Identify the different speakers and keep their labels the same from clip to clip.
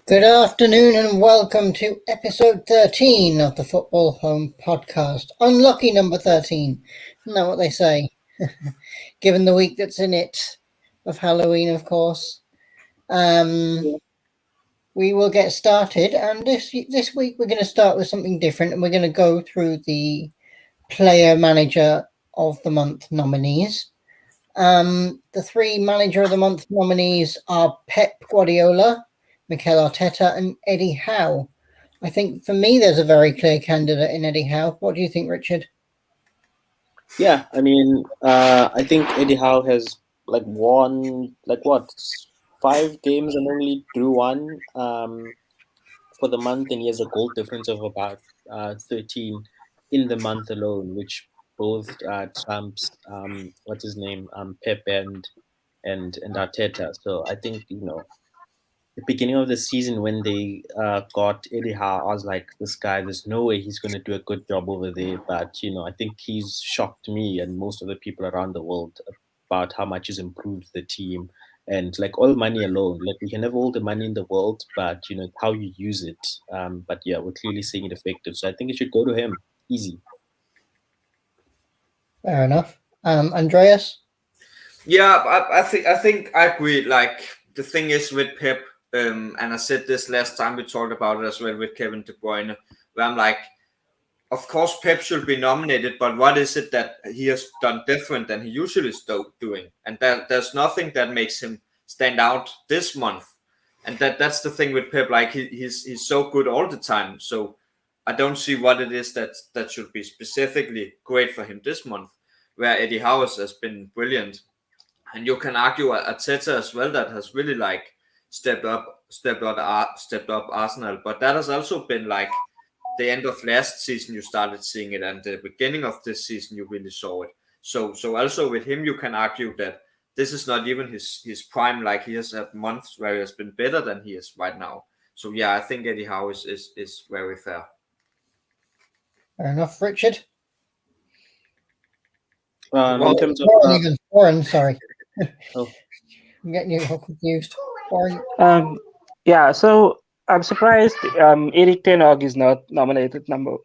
Speaker 1: Good afternoon and welcome to episode 13 of the Football Home podcast. Unlucky number 13. Isn't that what they say? Given the week that's in it of Halloween, of course. We will get started, and this week we're going to start with something different, and we're going to go through the player manager of the month nominees. The three manager of the month nominees are Pep Guardiola, Mikel Arteta, and Eddie Howe. I think for me, there's a very clear candidate in Eddie Howe. What do you think, Richard?
Speaker 2: Yeah, I think Eddie Howe has won 5 games and only drew one for the month, and he has a goal difference of about 13 in the month alone, which both trumps what's his name, Pep and Arteta. So I think the beginning of the season when they got Eddie Howe, I was like, this guy, there's no way he's going to do a good job over there. But, I think he's shocked me and most of the people around the world about how much he's improved the team. And all money alone, we can have all the money in the world, but, how you use it. But yeah, we're clearly seeing it effective. So I think it should go to him. Easy.
Speaker 1: Fair enough. Andreas?
Speaker 3: Yeah, I think I agree. The thing is with Pep, and I said this last time we talked about it as well with Kevin De Bruyne, where I'm like, of course Pep should be nominated, but what is it that he has done different than he usually is doing? And there's nothing that makes him stand out this month. And that's the thing with Pep. He's so good all the time. So I don't see what it is that should be specifically great for him this month, where Eddie Howe has been brilliant. And you can argue Arteta as well, that has really stepped up Arsenal, but that has also been the end of last season you started seeing it, and the beginning of this season you really saw it. So also with him you can argue that this is not even his prime. He has had months where he has been better than he is right now. So yeah, I think Eddie Howe is very fair.
Speaker 1: Fair enough, Richard.
Speaker 2: In terms of
Speaker 1: Warren, sorry.
Speaker 2: Oh.
Speaker 1: I'm getting you all confused. Warren?
Speaker 4: Yeah, so I'm surprised Eric Ten Hag is not nominated number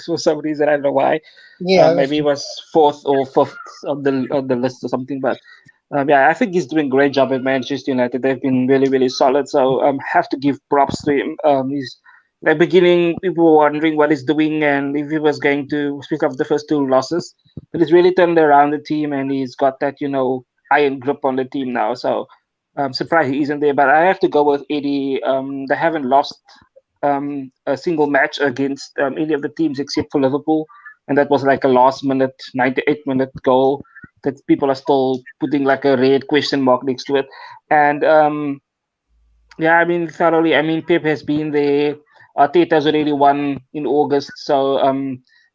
Speaker 4: for some reason. I don't know why.
Speaker 1: Yeah,
Speaker 4: maybe he was 4th or 5th on the list or something. But yeah, I think he's doing a great job at Manchester United. They've been really, really solid. So have to give props to him. He's at the beginning, people were wondering what he's doing and if he was going to speak of the first 2 losses. But he's really turned around the team, and he's got that iron grip on the team now. So I'm surprised he isn't there. But I have to go with Eddie. They haven't lost a single match against any of the teams except for Liverpool, and that was a last minute 98-minute goal that people are still putting a red question mark next to it. And thoroughly. Pep has been there. Arteta's already won in August, so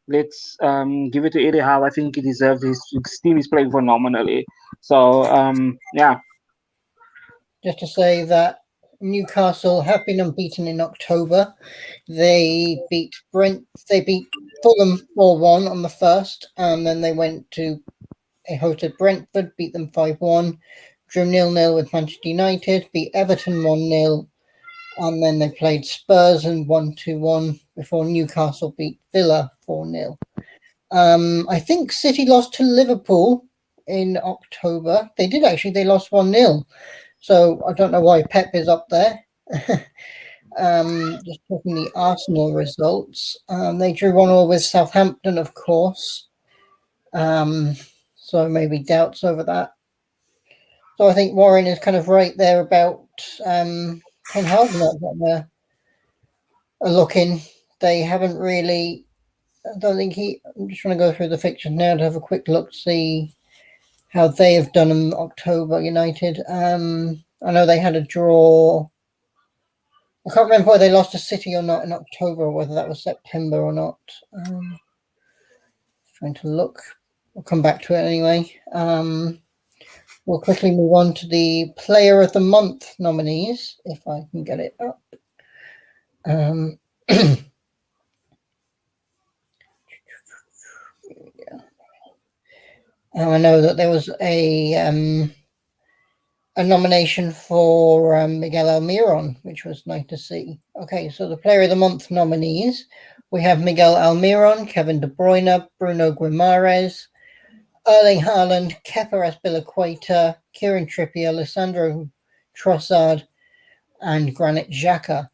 Speaker 4: let's give it to Eddie Howe. I think he deserves. His team is playing phenomenally. So yeah.
Speaker 1: Just to say that Newcastle have been unbeaten in October. They beat Fulham 4-1 on the first, and then they hosted Brentford, beat them 5-1, drew 0-0 with Manchester United, beat Everton 1-0, and then they played Spurs and won 2-1 before Newcastle beat Villa 4-0. I think City lost to Liverpool in October. They did actually. They lost 1-0. So I don't know why Pep is up there. Just talking the Arsenal results. They drew 1-1 with Southampton, of course. So maybe doubts over that. So I think Warren is kind of right there about Ten Hag not getting a look in. They haven't really. I don't think I'm just trying to go through the fixtures now to have a quick look to see how they have done in October. United. I know they had a draw. I can't remember whether they lost to City or not in October, or whether that was September or not. Trying to look. We'll come back to it anyway. We'll quickly move on to the Player of the Month nominees, if I can get it up. I know that there was a a nomination for Miguel Almiron, which was nice to see. Okay, so the Player of the Month nominees, we have Miguel Almiron, Kevin De Bruyne, Bruno Guimaraes, Erling Haaland, Kepa Azpilicueta, Kieran Trippier, Lissandro Trossard, and Granit Xhaka.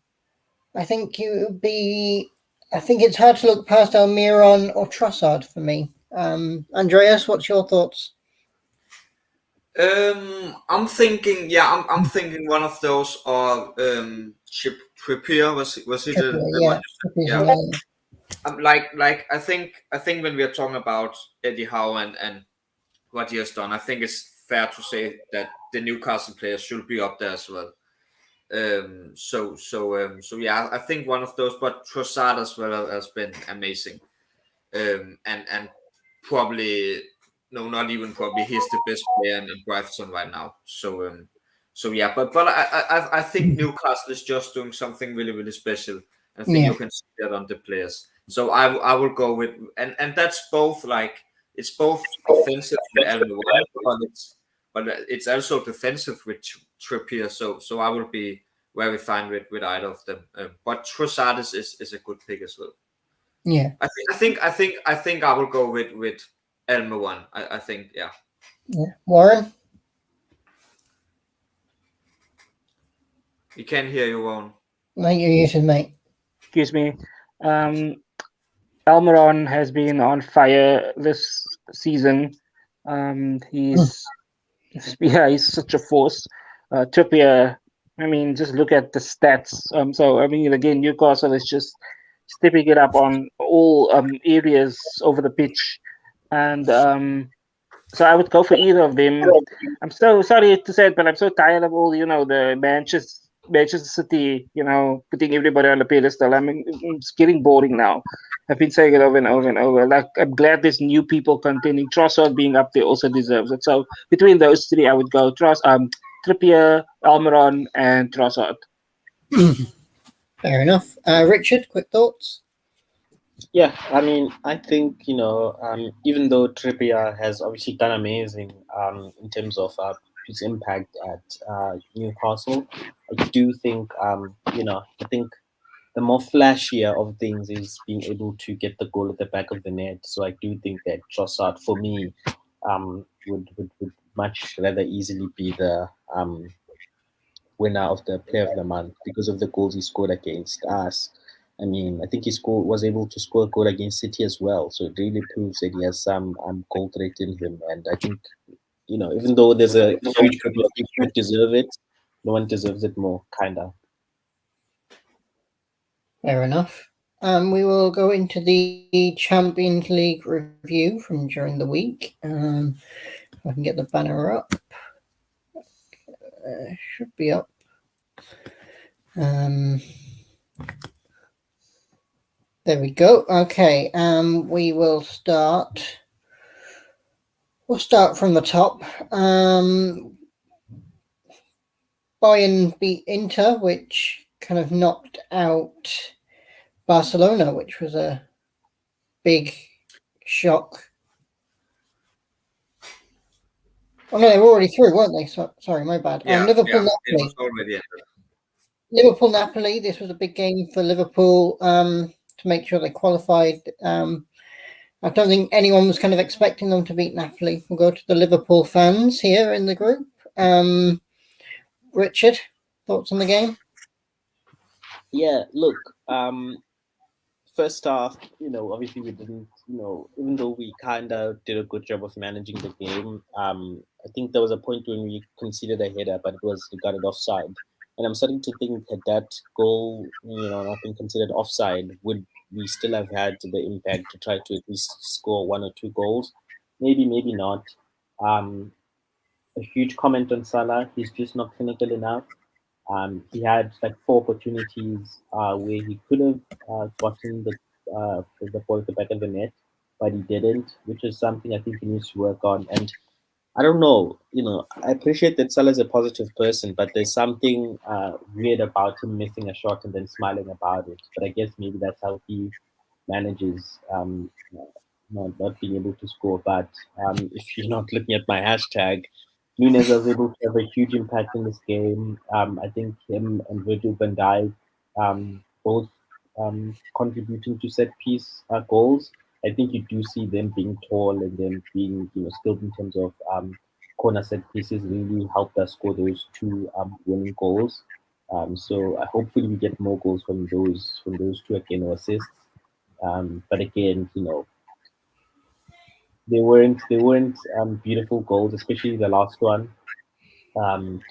Speaker 1: I think it's hard to look past Almiron or Trossard for me. Andreas, what's your thoughts?
Speaker 3: I'm thinking one of those, or Trippier, was it
Speaker 1: Trippier,
Speaker 3: yeah. I think when we are talking about Eddie Howe and what he has done, I think it's fair to say that the Newcastle players should be up there as well. So yeah, I think one of those, but Trossard as well has been amazing. And probably, no, not even probably, he's the best player in Brighton right now. So yeah, but I think Newcastle is just doing something really, really special. I think you can see that on the players. So I will go with, and that's both, like, it's both offensive with Almiron, but it's also defensive with Trippier. So I will be very fine with either of them. But Trossard is a good pick as well.
Speaker 1: Yeah,
Speaker 3: I think I will go with Almiron. I think, yeah.
Speaker 1: Warren?
Speaker 3: We can't hear you, Warren.
Speaker 1: No, you're muted, mate.
Speaker 4: Excuse me. Almiron has been on fire this season. He's such a force. Trippier, I mean, just look at the stats. So I mean, again, Newcastle is just stepping it up on all areas over the pitch, and so I would go for either of them. I'm so sorry to say it, but I'm so tired of all the Manchester City, putting everybody on the pedestal. I mean, it's getting boring now. I've been saying it over and over and over. Like, I'm glad there's new people contending. Trossard being up there also deserves it. So between those three, I would go Trippier, Almiron, and Trossard.
Speaker 1: Fair enough. Richard, quick thoughts?
Speaker 2: Yeah, I mean, I think, even though Trippier has obviously done amazing in terms of his impact at Newcastle, I do think, I think the more flashier of things is being able to get the goal at the back of the net. So I do think that Trossard, for me, would much rather easily be the winner of the Player of the Month because of the goals he scored against us. I mean, I think he was able to score a goal against City as well. So it really proves that he has some goal threat in him. And I think, even though there's a huge group of people who deserve it, no one deserves it more, kind of.
Speaker 1: Fair enough. We will go into the Champions League review from during the week. If I can get the banner up. Should be up. There we go. Okay. We will start. We'll start from the top. Bayern beat Inter, which kind of knocked out Barcelona, which was a big shock. Oh no, they were already through, weren't they? Sorry, my bad. Liverpool Napoli.
Speaker 3: It was already ended.
Speaker 1: Liverpool Napoli. This was a big game for Liverpool to make sure they qualified. I don't think anyone was kind of expecting them to beat Napoli. We'll go to the Liverpool fans here in the group. Richard, thoughts on the game?
Speaker 2: Yeah, look, first off, obviously we didn't, even though we kind of did a good job of managing the game, I think there was a point when we conceded a header, but it was regarded offside. And I'm starting to think that goal, not being considered offside, would we still have had the impact to try to at least score 1 or 2 goals? Maybe not. A huge comment on Salah. He's just not clinical enough. He had like 4 opportunities where he could have gotten the ball at the back of the net, but he didn't, which is something I think he needs to work on. And I don't know, I appreciate that Salah's a positive person, but there's something weird about him missing a shot and then smiling about it. But I guess maybe that's how he manages not being able to score. But if you're not looking at my hashtag, Nunes was able to have a huge impact in this game. I think him and Virgil van Dijk both contributing to set piece goals. I think you do see them being tall and them being skilled in terms of corner set pieces really helped us score those two winning goals. So hopefully we get more goals from those two again or assists. But again, they weren't beautiful goals, especially the last one,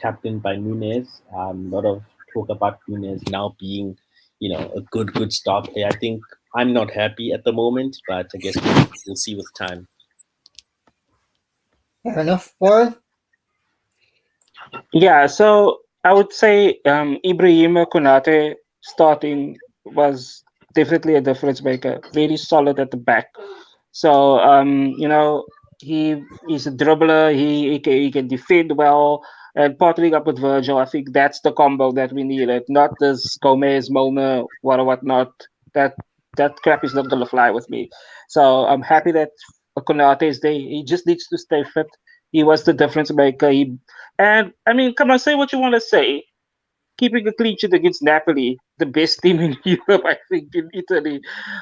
Speaker 2: captained by Nunes. A lot of talk about Nunes now being, a good star player. I think I'm not happy at the moment, but I guess we'll see with time.
Speaker 1: Fair enough, Warren.
Speaker 4: Yeah, so I would say Ibrahim Konate starting was definitely a difference maker. Very solid at the back. So he's a dribbler. He can defend well, and partnering up with Virgil, I think that's the combo that we needed. Not this Gomez, Milner, whatnot. That crap is not gonna fly with me. So I'm happy that Konate is there. He just needs to stay fit. He was the difference maker. And I mean, come on, say what you want to say. Keeping a clean sheet against Napoli, the best team in Europe, I think, in Italy.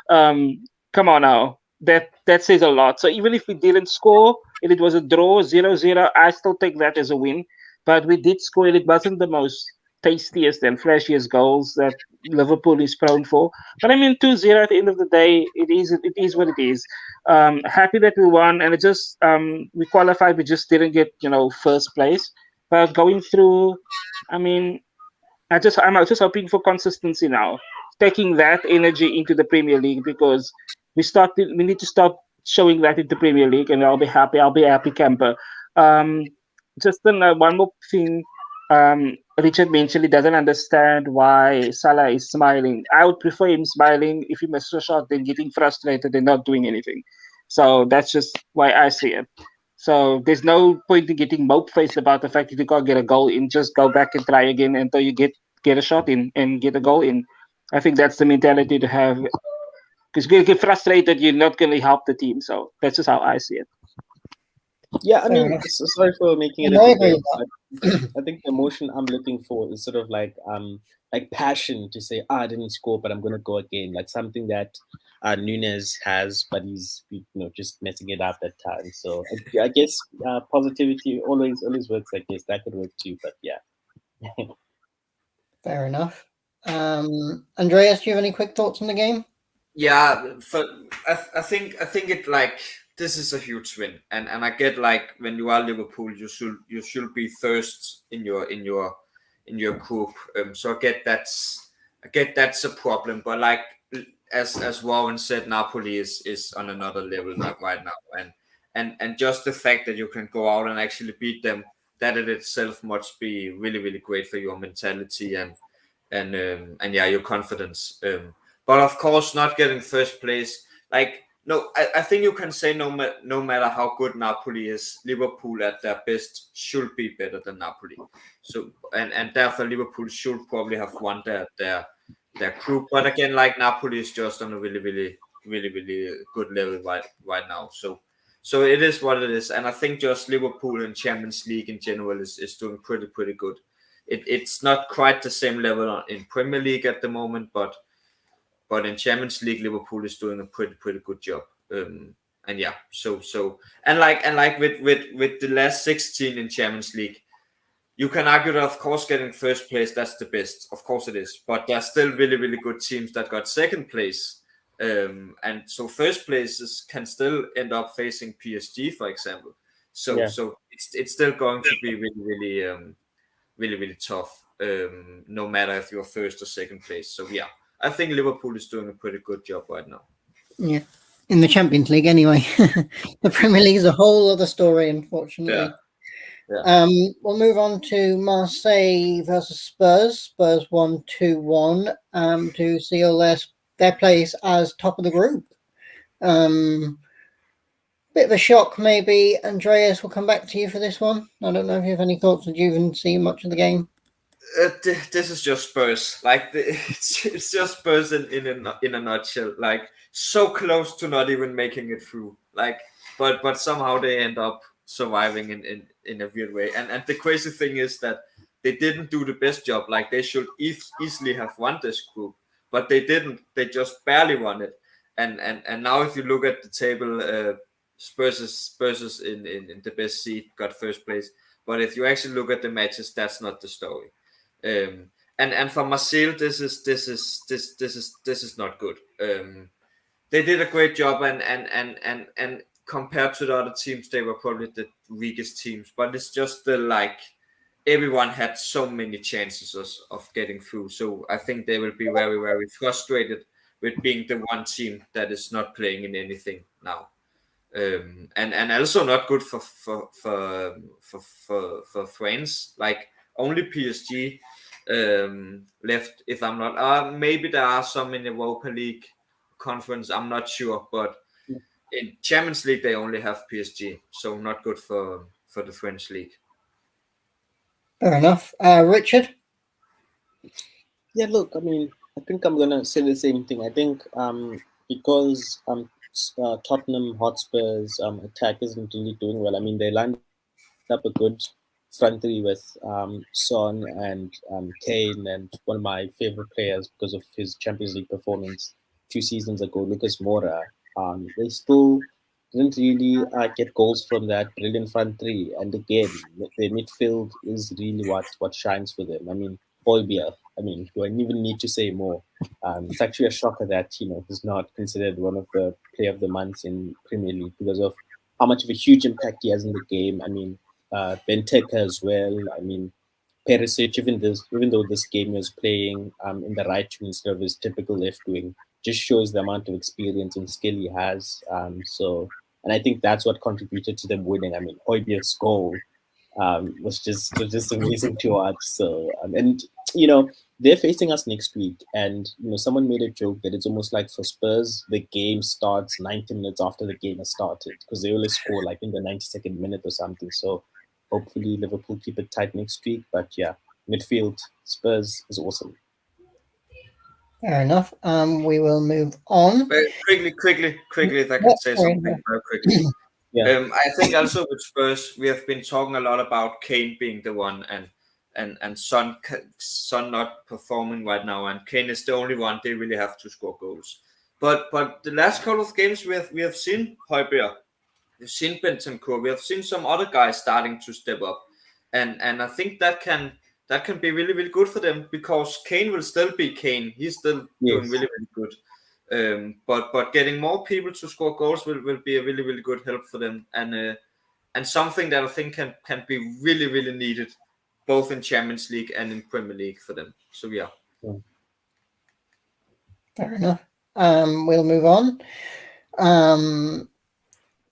Speaker 4: Come on now. That says a lot. So even if we didn't score and it was a draw, 0-0, I still take that as a win. But we did score, and it wasn't the most tastiest and flashiest goals that Liverpool is prone for. But I mean, 2-0 at the end of the day, it is what it is. Happy that we won, and it just we qualified. We just didn't get first place. But going through, I mean, I'm just hoping for consistency now, taking that energy into the Premier League, because we need to start showing that in the Premier League, and I'll be happy. I'll be a happy camper. Just one more thing. Richard mentioned he doesn't understand why Salah is smiling. I would prefer him smiling if he misses a shot than getting frustrated and not doing anything. So that's just why I see it. So there's no point in getting mope-faced about the fact that you can't get a goal in. Just go back and try again until you get a shot in and get a goal in. I think that's the mentality to have. Because you get frustrated, you're not going to help the team. So that's just how I see it.
Speaker 2: Yeah, I
Speaker 1: Fair
Speaker 2: mean,
Speaker 1: enough.
Speaker 2: sorry for making it
Speaker 1: No,
Speaker 2: a
Speaker 1: I
Speaker 2: debate,
Speaker 1: agree
Speaker 2: but I think the emotion I'm looking for is sort of like passion to say, I didn't score, but I'm gonna go again, like something that Nunes has, but he's just messing it up at times. So I guess positivity always works. I guess that could work too, but yeah.
Speaker 1: Fair enough. Andreas, do you have any quick thoughts on the game?
Speaker 3: Yeah, I think it like this is a huge win, and I get like when you are Liverpool, you should be first in your group. So I get that's a problem, but like as Warren said, Napoli is on another level right now, and just the fact that you can go out and actually beat them, that in itself must be really really great for your mentality and yeah, your confidence. But of course, not getting first place. Like no, I think you can say no matter how good Napoli is, Liverpool at their best should be better than Napoli. So and therefore Liverpool should probably have won their group. But again, like Napoli is just on a really really really really good level right now. So it is what it is, and I think just Liverpool in Champions League in general is doing pretty good. It's not quite the same level in Premier League at the moment, but in Champions League, Liverpool is doing a pretty good job. And yeah, so and like with the last 16 in Champions League, you can argue that of course getting first place that's the best, of course it is, but there's still really really good teams that got second place, and so first places can still end up facing PSG, for example. So
Speaker 2: Yeah.
Speaker 3: so it's still going to be really really tough, no matter if you're first or second place. So yeah, I think Liverpool is doing a pretty good job right now.
Speaker 1: Yeah, in the Champions League anyway. The Premier League is a whole other story, unfortunately.
Speaker 3: Yeah.
Speaker 1: We'll move on to Marseille versus Spurs. Spurs won 2-1 to seal their place as top of the group. Bit of a shock, maybe. Andreas, will come back to you for this one. I don't know if you have any thoughts. Did you even see much of the game?
Speaker 3: This is just Spurs. Like it's just Spurs in a nutshell. Like so close to not even making it through. Like, but somehow they end up surviving in a weird way. And the crazy thing is that they didn't do the best job. Like they should easily have won this group, but they didn't. They just barely won it. And now if you look at the table, Spurs is in the best seed, got first place. But if you actually look at the matches, that's not the story. And for Marseille, this is not good. They did a great job, and compared to the other teams, they were probably the weakest teams. But it's just everyone had so many chances of getting through. So I think they will be very, very frustrated with being the one team that is not playing in anything now. And also not good for France. Like only PSG left, if I'm not. Maybe there are some in the Europa League conference. I'm not sure, but in Champions League they only have PSG, so not good for the French league.
Speaker 1: Fair enough. Richard?
Speaker 2: Yeah, look, I mean, I think I'm gonna say the same thing. I think because Tottenham Hotspur's attack isn't really doing well. I mean, they lined up a good front three with Son and Kane, and one of my favorite players because of his Champions League performance 2 seasons ago, Lucas Moura. They still didn't really get goals from that brilliant front three. And again, the midfield is really what shines for them. I mean, Højbjerg, I mean, do I even need to say more? It's actually a shocker that, he's not considered one of the player of the months in Premier League because of how much of a huge impact he has in the game. I mean, Benteke as well. I mean, Perisic, even though this game he was playing in the right wing instead of his typical left wing, just shows the amount of experience and skill he has. And I think that's what contributed to them winning. I mean, Højbjerg's goal was just amazing to watch. So and they're facing us next week, and someone made a joke that it's almost like for Spurs the game starts 90 minutes after the game has started because they only score like in the 92nd minute or something. So hopefully Liverpool keep it tight next week. But yeah, midfield Spurs is awesome.
Speaker 1: Fair enough. We will move on.
Speaker 3: But quickly, if I can say something very quickly.
Speaker 2: Yeah.
Speaker 3: I think also with Spurs, we have been talking a lot about Kane being the one and Son not performing right now, and Kane is the only one they really have to score goals. But the last couple of games we have seen Højbjerg, we've seen Bentancur, we have seen some other guys starting to step up, and I think that can be really, really good for them because Kane will still be Kane. He's still doing really, really good. But getting more people to score goals will be a really, really good help for them, and something that I think can be really, really needed both in Champions League and in Premier League for them. So yeah.
Speaker 1: Fair enough. We'll move on.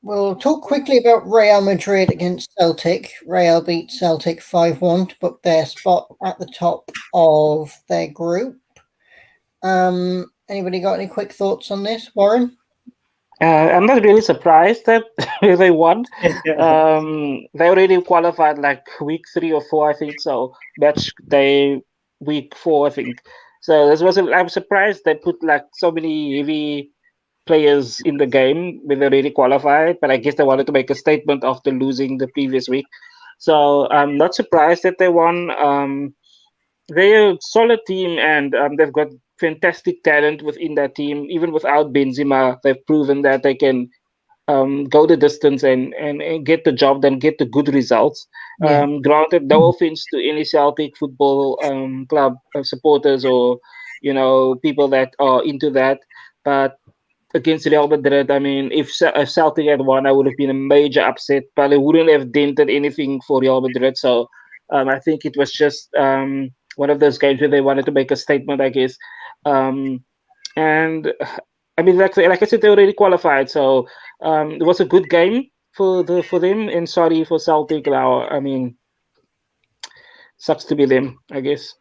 Speaker 1: We'll talk quickly about Real Madrid against Celtic. Real beat Celtic 5-1 to book their spot at the top of their group. Anybody got any quick thoughts on this, Warren?
Speaker 4: I'm not really surprised that they won. They already qualified like week 3 or 4, I think. So match day week 4, I think. So I'm surprised they put like so many heavy players in the game when they already qualified. But I guess they wanted to make a statement after losing the previous week. So I'm not surprised that they won. They're a solid team, and they've got fantastic talent within that team. Even without Benzema, they've proven that they can go the distance and get the job done, get the good results. Granted, no offense to any Celtic football club supporters or people that are into that, but against Real Madrid, I mean, if Celtic had won, I would have been a major upset, but it wouldn't have dented anything for Real Madrid. So I think it was just one of those games where they wanted to make a statement, I guess. And I mean, like I said, they already qualified, so it was a good game for them. And sorry for Celtic now. I mean, sucks to be them, I guess.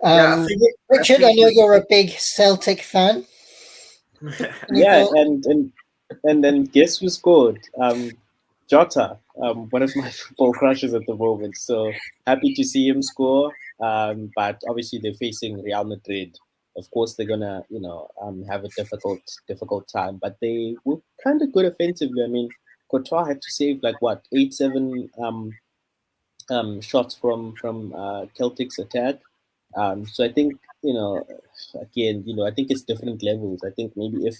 Speaker 1: Richard, I know you're a big Celtic fan.
Speaker 2: Yeah, and then guess who scored? Jota, one of my football crushes at the moment. So happy to see him score. But obviously they're facing Real Madrid. Of course they're gonna, have a difficult time. But they were kind of good offensively. I mean, Courtois had to save like what 8-7 shots from Celtic's attack. So I think again, I think it's different levels. I think maybe if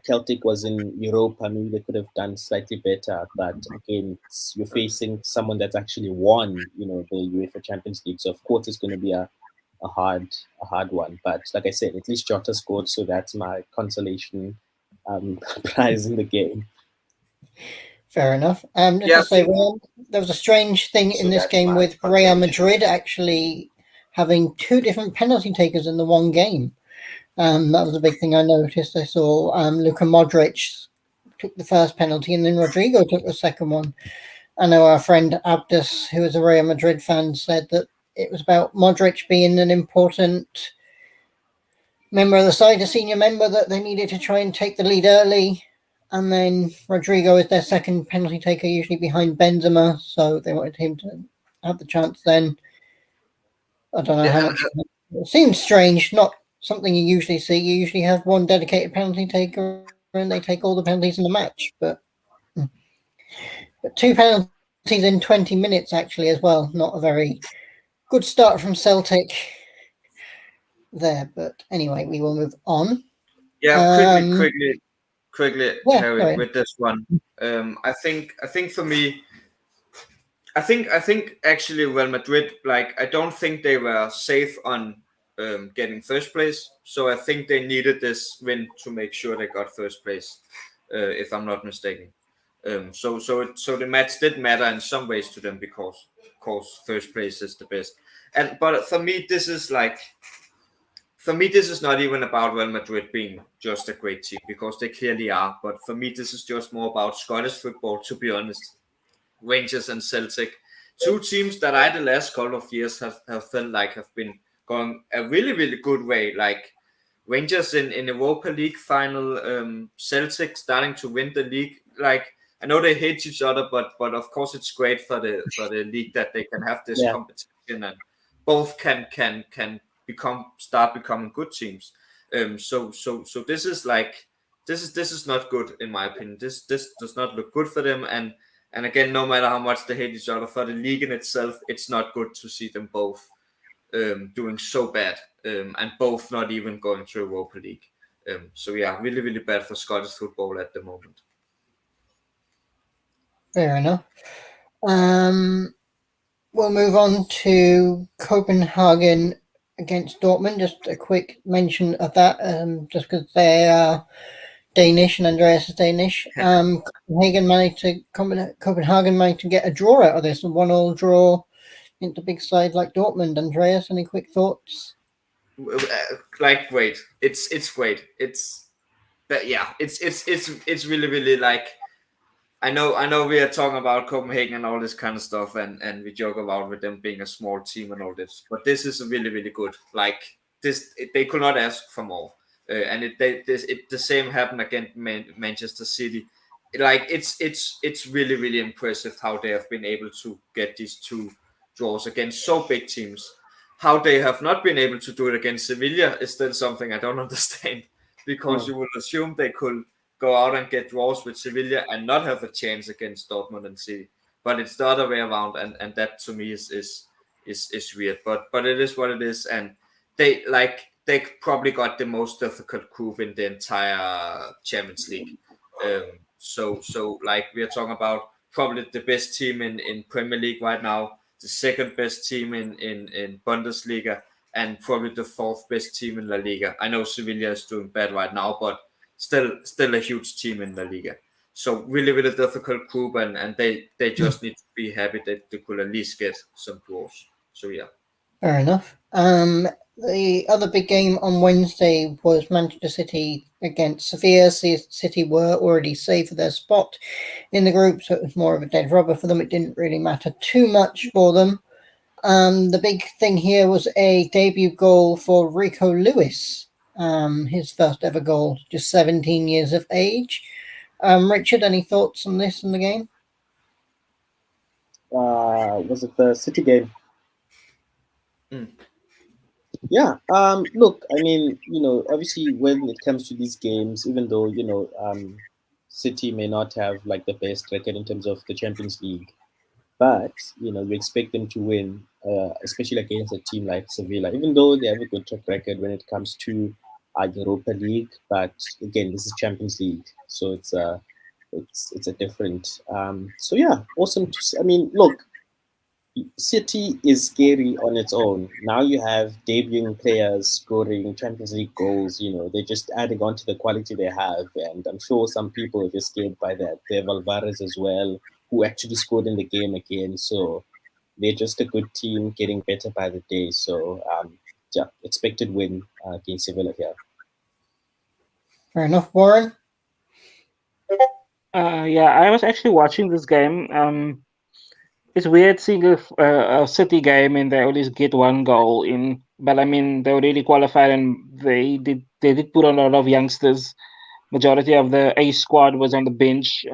Speaker 2: Celtic was in Europa, maybe they could have done slightly better. But again, you're facing someone that's actually won, the UEFA Champions League. So of course, it's going to be a hard one. But like I said, at least Jota scored, so that's my consolation prize in the game.
Speaker 1: Fair enough. Just
Speaker 3: Yeah,
Speaker 1: to say, there was a strange thing in this game with Real Madrid actually having two different penalty takers in the one game. That was a big thing I noticed. I saw Luka Modric took the first penalty and then Rodrigo took the second one. I know our friend Abdus, who is a Real Madrid fan, said that it was about Modric being an important member of the side, a senior member, that they needed to try and take the lead early. And then Rodrigo is their second penalty taker, usually behind Benzema. So they wanted him to have the chance then. I don't know how much. It seems strange, not something you usually see. You usually have one dedicated penalty taker and they take all the penalties in the match. But two penalties in 20 minutes, actually, as well. Not a very good start from Celtic there. But anyway, we will move on.
Speaker 3: Yeah, quickly,
Speaker 1: Yeah,
Speaker 3: Harry,
Speaker 1: sorry.
Speaker 3: with this one. I think for me, I think actually Real Madrid, like, I don't think they were safe on getting first place. So I think they needed this win to make sure they got first place, if I'm not mistaken. So the match did matter in some ways to them because, of course, first place is the best. But for me, this is not even about Real Madrid being just a great team, because they clearly are. But for me, this is just more about Scottish football, to be honest. Rangers and Celtic, two teams that the last couple of years have felt like have been going a really, really good way. Like Rangers in Europa League final, Celtic starting to win the league. Like, I know they hate each other, but of course it's great for the league that they can have this competition and both can start becoming good teams. So this is like this is not good in my opinion. This does not look good for them, and again, no matter how much they hate each other, for the league in itself, it's not good to see them both doing so bad, and both not even going to Europa League. So yeah, really, really bad for Scottish football at the moment.
Speaker 1: Fair enough. We'll move on to Copenhagen against Dortmund. Just a quick mention of that, just because they are Danish and Andreas is Danish. Copenhagen managed to get a draw out of this, a 1-1 draw into big side like Dortmund. Andreas, any quick thoughts?
Speaker 3: Like, great. It's great. It's really, really, like, I know we are talking about Copenhagen and all this kind of stuff, and we joke about with them being a small team and all this, but this is really, really good. Like, they could not ask for more. And the same happened against Manchester City. Like, it's really, really impressive how they have been able to get these two draws against so big teams. How they have not been able to do it against Sevilla is still something I don't understand, because you would assume they could go out and get draws with Sevilla and not have a chance against Dortmund and City. But it's the other way around, and that to me is weird. But it is what it is, and they probably got the most difficult group in the entire Champions League. So like, we are talking about probably the best team in Premier League right now, the second best team in Bundesliga, and probably the fourth best team in La Liga. I know Sevilla is doing bad right now, but still a huge team in La Liga. So really, really difficult group, and they just need to be happy that they could at least get some draws. So yeah.
Speaker 1: Fair enough. The other big game on Wednesday was Manchester City against Sevilla. City were already safe for their spot in the group, so it was more of a dead rubber for them. It didn't really matter too much for them. The big thing here was a debut goal for Rico Lewis, his first ever goal, just 17 years of age. Richard, any thoughts on this in the game?
Speaker 2: Was it the City game? Yeah. Look, I mean, obviously when it comes to these games, even though, City may not have like the best record in terms of the Champions League, but we expect them to win, especially against a team like Sevilla, even though they have a good track record when it comes to Europa League. But again, this is Champions League, so it's a different. So yeah, awesome to see. I mean, look, City is scary on its own. Now you have debuting players scoring Champions League goals. They're just adding on to the quality they have, and I'm sure some people are just scared by that. They have Alvarez as well, who actually scored in the game again. So they're just a good team, getting better by the day. So yeah, expected win against Sevilla here.
Speaker 1: Fair enough, Warren.
Speaker 4: Yeah, I was actually watching this game. It's weird seeing a City game and they always get one goal in. But I mean, they already qualified and they did put on a lot of youngsters. Majority of the A squad was on the bench.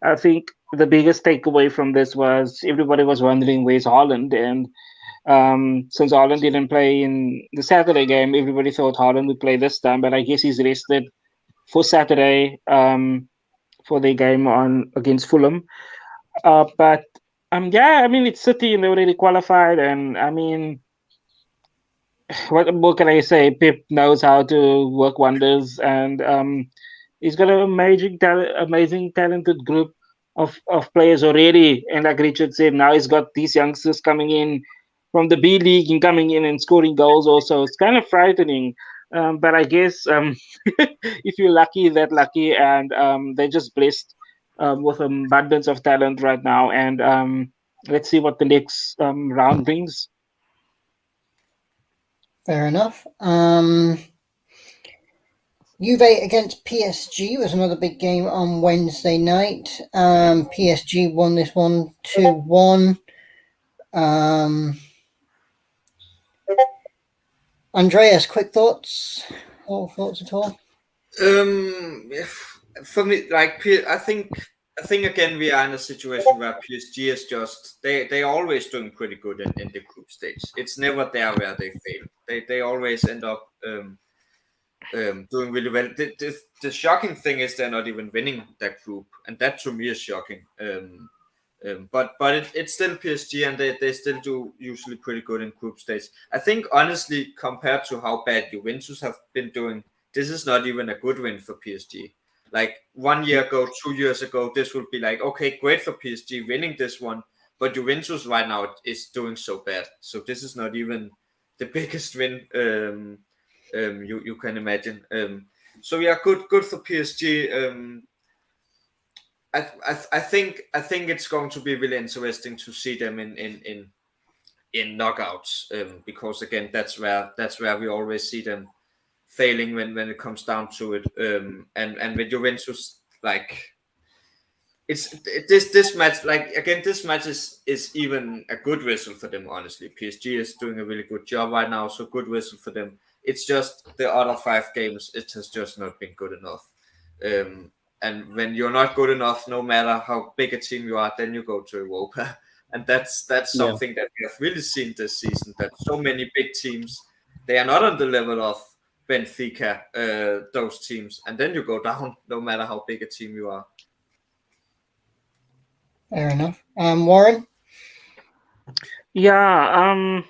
Speaker 4: I think the biggest takeaway from this was everybody was wondering where's Haaland, and since Haaland didn't play in the Saturday game, everybody thought Haaland would play this time. But I guess he's rested for Saturday for the game on against Fulham. But yeah, I mean, it's City and they already qualified, and I mean, what more can I say? Pep knows how to work wonders, and he's got an amazing talented group of players already. And like Richard said, now he's got these youngsters coming in from the B League and coming in and scoring goals also. It's kind of frightening. But I guess if you're lucky, that lucky, and they're just blessed with an abundance of talent right now. And let's see what the next round brings.
Speaker 1: Fair enough. Juve against PSG was another big game on Wednesday night. PSG won this one 2-1. Andreas, quick thoughts? Or thoughts at all?
Speaker 3: For me, like I think again we are in a situation where PSG is just they always doing pretty good in the group stage. It's never there where they fail. They always end up doing really well. The shocking thing is they're not even winning that group, and that to me is shocking. But it's still PSG, and they still do usually pretty good in group stage. I think honestly, compared to how bad Juventus have been doing, this is not even a good win for PSG. Like 1 year ago, 2 years ago, this would be like, okay, great for PSG winning this one, but Juventus right now is doing so bad. So this is not even the biggest win you can imagine. So yeah, good for PSG. I think it's going to be really interesting to see them in knockouts, because again that's where we always see them failing when it comes down to it. And with Juventus, like it's this match, like again this match is even a good whistle for them. Honestly, PSG is doing a really good job right now, so good whistle for them. It's just the other 5 games, it has just not been good enough. And when you're not good enough, no matter how big a team you are, then you go to Europa. And that's something that we have really seen this season, that so many big teams, they are not on the level of Benfica, those teams. And then you go down, no matter how big a team you are.
Speaker 1: Fair enough. Warren?
Speaker 4: Yeah,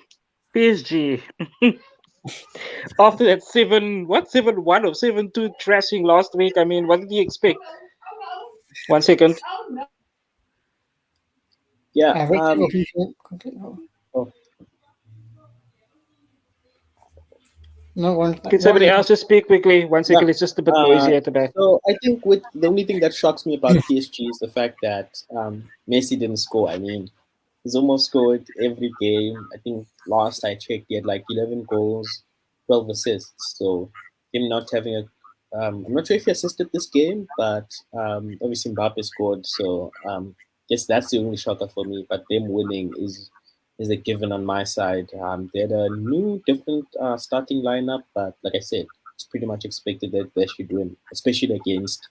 Speaker 4: PSG. After that 7-1 or 7-2 thrashing last week, I mean, what did you expect? 1 second.
Speaker 2: Yeah.
Speaker 1: No one.
Speaker 4: Can somebody else just speak quickly? 1 second, it's just a bit noisy at the back.
Speaker 2: So I think with the only thing that shocks me about PSG is the fact that Messi didn't score. I mean, he's almost scored every game. I think last I checked, he had like 11 goals, 12 assists. So him not having a, I'm not sure if he assisted this game, but obviously Mbappe scored. So guess that's the only shocker for me. But them winning is a given on my side. They had a new, different starting lineup, but like I said, it's pretty much expected that they should win, especially against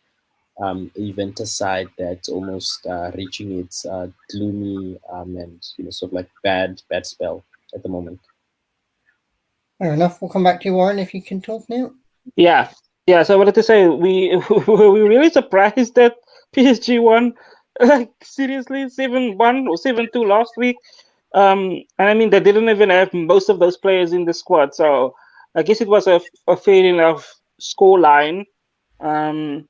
Speaker 2: Juventus side that's almost reaching its gloomy and sort of like bad spell at the moment.
Speaker 1: Fair enough. We'll come back to you, Warren, if you can talk now.
Speaker 4: Yeah, Yeah, so I wanted to say we were we really surprised that PSG won. Like seriously, 7-1 or 7-2 last week. And I mean they didn't even have most of those players in the squad, so I guess it was a fair enough score line. Um,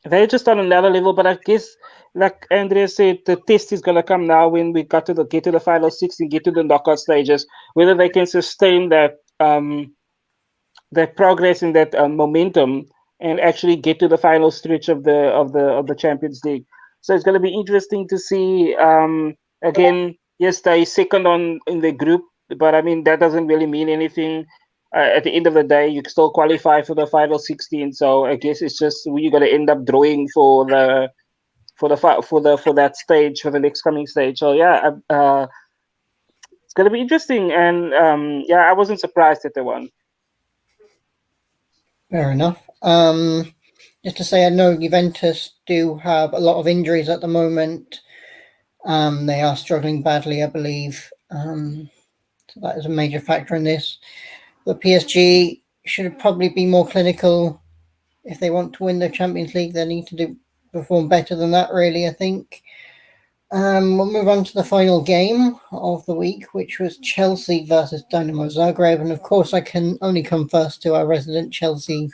Speaker 4: they're just on another level, but I guess, like Andrea said, the test is gonna come now when we get to the final 16, get to the knockout stages, whether they can sustain that progress and that momentum and actually get to the final stretch of the Champions League. So it's gonna be interesting to see. Again, yes, they second on in the group, but I mean that doesn't really mean anything. At the end of the day, you still qualify for the final 16. So I guess it's just you're gonna end up drawing for that stage, for the next coming stage. So yeah, it's gonna be interesting. And yeah, I wasn't surprised that they won.
Speaker 1: Fair enough. Just to say, I know Juventus do have a lot of injuries at the moment. They are struggling badly, I believe. So that is a major factor in this. The PSG should probably be more clinical if they want to win the Champions League. They need to perform better than that, really, I think. We'll move on to the final game of the week, which was Chelsea versus Dynamo Zagreb. And of course, I can only come first to our resident Chelsea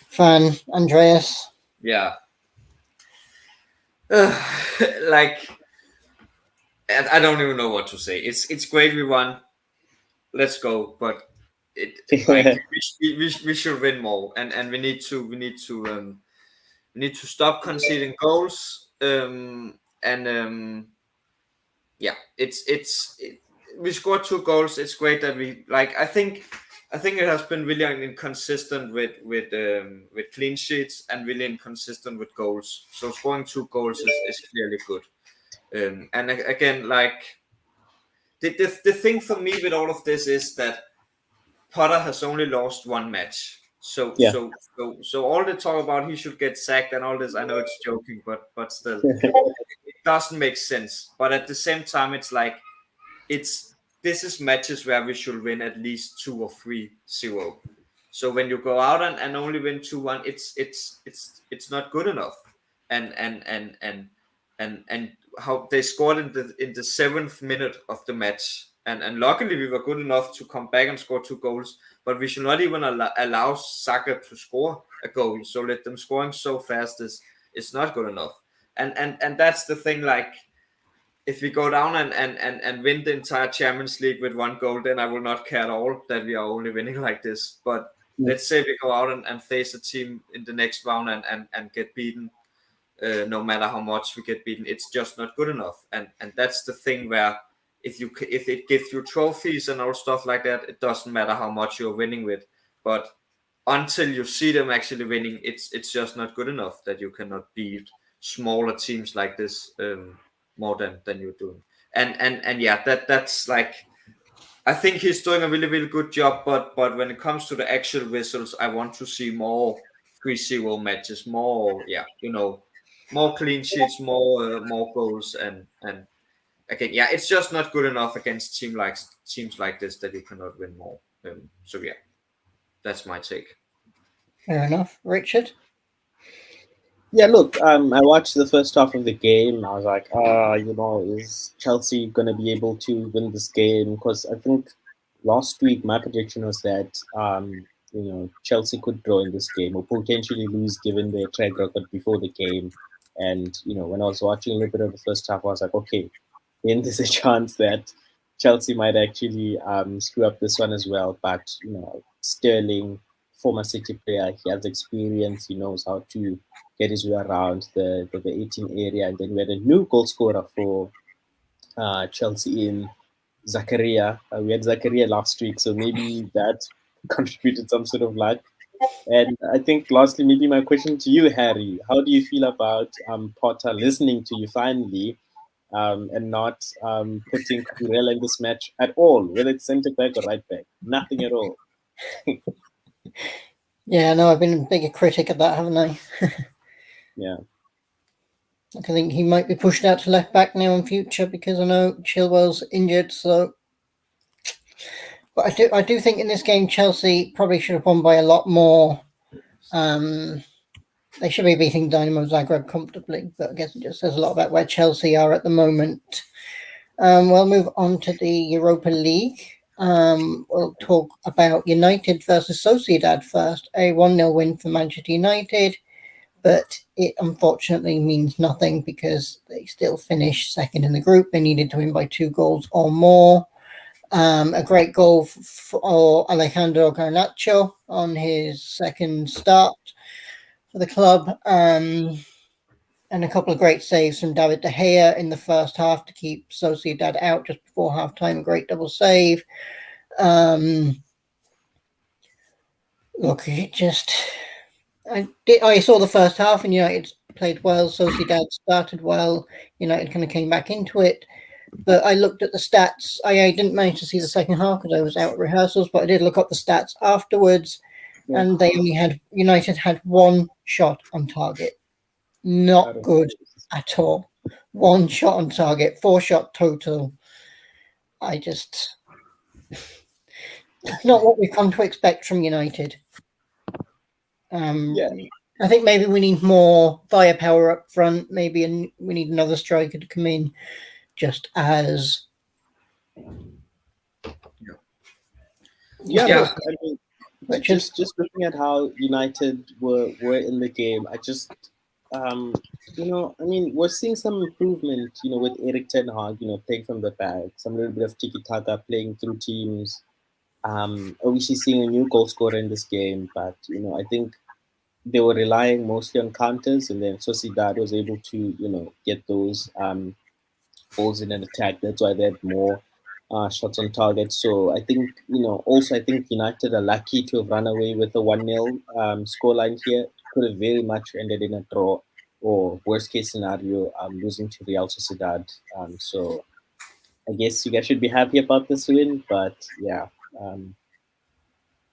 Speaker 1: fan, Andreas.
Speaker 3: Yeah. Like, I don't even know what to say. It's great we won. Let's go, but like we should win more, and we need to stop conceding goals. Yeah, we scored 2 goals. It's great that we like. I think it has been really inconsistent with clean sheets and really inconsistent with goals. So scoring 2 goals is clearly good. And again, like the thing for me with all of this is that Potter has only lost 1 match. So all the talk about he should get sacked and all this, I know it's joking, but still, it doesn't make sense. But at the same time, it's like this is matches where we should win at least 2 or 3-0. So when you go out and only win 2-1, it's not good enough. And how they scored in the 7th minute of the match. And luckily we were good enough to come back and score 2 goals, but we should not even allow Zagreb to score a goal. So let them scoring so fast is not good enough. And that's the thing, like if we go down and win the entire Champions League with 1 goal, then I will not care at all that we are only winning like this. But let's say we go out and face a team in the next round and get beaten. No matter how much we get beaten, it's just not good enough. And that's the thing where if it gives you trophies and all stuff like that, it doesn't matter how much you're winning with. But until you see them actually winning, it's just not good enough that you cannot beat smaller teams like this more than you're doing. And yeah, that's like, I think he's doing a really, really good job. But when it comes to the actual results, I want to see more 3-0 matches, more more clean sheets, more goals, and again, yeah, it's just not good enough against teams like this that you cannot win more. So yeah, that's my take.
Speaker 1: Fair enough, Richard.
Speaker 2: Yeah, look, I watched the first half of the game. I was like, is Chelsea going to be able to win this game? Because I think last week my prediction was that, Chelsea could draw in this game or potentially lose given their track record before the game. And, when I was watching a little bit of the first half, I was like, okay, then there's a chance that Chelsea might actually screw up this one as well. But, Sterling, former City player, he has experience. He knows how to get his way around the 18 area. And then we had a new goal scorer for Chelsea in Zakaria. We had Zakaria last week, so maybe that contributed some sort of luck. And I think lastly, maybe my question to you, Harry, how do you feel about Potter listening to you finally and not putting Cucurella in this match at all, whether it's centre back or right back? Nothing at all.
Speaker 1: Yeah, no, I've been a bigger critic of that, haven't I?
Speaker 2: Yeah.
Speaker 1: I think he might be pushed out to left back now in future because I know Chilwell's injured. So, but I do think in this game Chelsea probably should have won by a lot more. They should be beating Dynamo Zagreb comfortably, but I guess it just says a lot about where Chelsea are at the moment. We'll move on to the Europa League. We'll talk about United versus Sociedad first. A 1-0 win for Manchester United, but it unfortunately means nothing because they still finished second in the group. They needed to win by 2 goals or more. A great goal for Alejandro Garnacho on his second start for the club. And a couple of great saves from David De Gea in the first half to keep Sociedad out just before halftime. Great double save. Look, it just... I saw the first half and United played well. Sociedad started well. United kind of came back into it. But I looked at the stats. I didn't manage to see the second half because I was out at rehearsals, but I did look up the stats afterwards. Yeah. And United had 1 shot on target. Not good at all. 1 shot on target, 4 shot total. It's not what we've come to expect from United. I think maybe we need more firepower up front. Maybe we need another striker to come in just as.
Speaker 2: Yeah. I mean, just looking at how United were in the game, I just. I mean, we're seeing some improvement, with Erik ten Hag, playing from the back, some little bit of tiki-taka, playing through teams. Obviously seeing a new goal scorer in this game, but, I think they were relying mostly on counters, and then Sociedad was able to, get those goals in an attack. That's why they had more shots on target. So I think, also I think United are lucky to have run away with a 1-0 scoreline here. Could have very much ended in a draw, or worst case scenario, losing to Real Sociedad. So I guess you guys should be happy about this win, but yeah,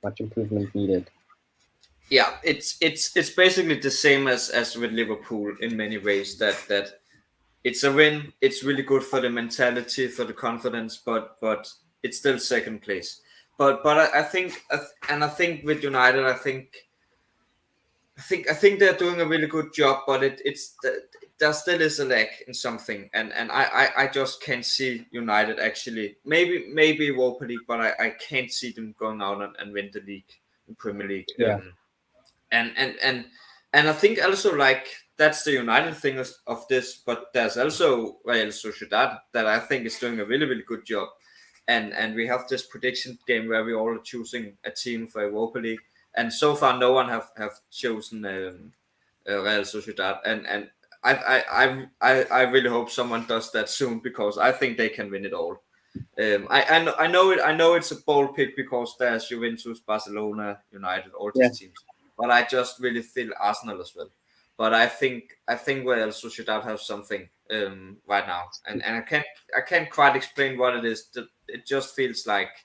Speaker 2: much improvement needed.
Speaker 3: Yeah, it's basically the same as with Liverpool in many ways. That it's a win. It's really good for the mentality, for the confidence, but it's still second place. But I think with United, I think they're doing a really good job, but there still is a lack in something, and I just can't see United actually. Maybe Europa League, but I can't see them going out and win the league, in Premier League.
Speaker 2: Yeah.
Speaker 3: And I think also that's the United thing of this, but there's also Real Sociedad that I think is doing a really, really good job, and we have this prediction game where we all are choosing a team for Europa League. And so far, no one have chosen Real Sociedad, and I really hope someone does that soon, because I think they can win it all. I know it's a bold pick because there's Juventus, Barcelona, United, all these teams, but I just really feel Arsenal as well. But I think Real Sociedad have something right now, and I can't quite explain what it is. It just feels like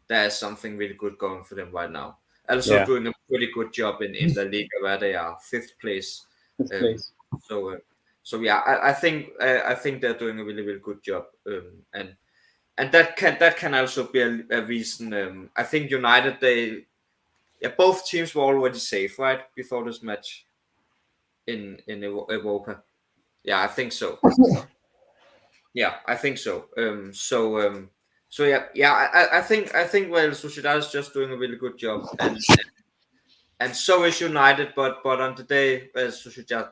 Speaker 3: there's something really good going for them right now. Also doing a pretty good job in La Liga, where they are 5th place. So yeah, I think they're doing a really, really good job, and that can also be a reason. I think United, both teams were already safe, right, before this match in Europa. Yeah, I think so. Yeah, I think so. So I think Real Sociedad is just doing a really good job, and so is United. But on the day, Real Sociedad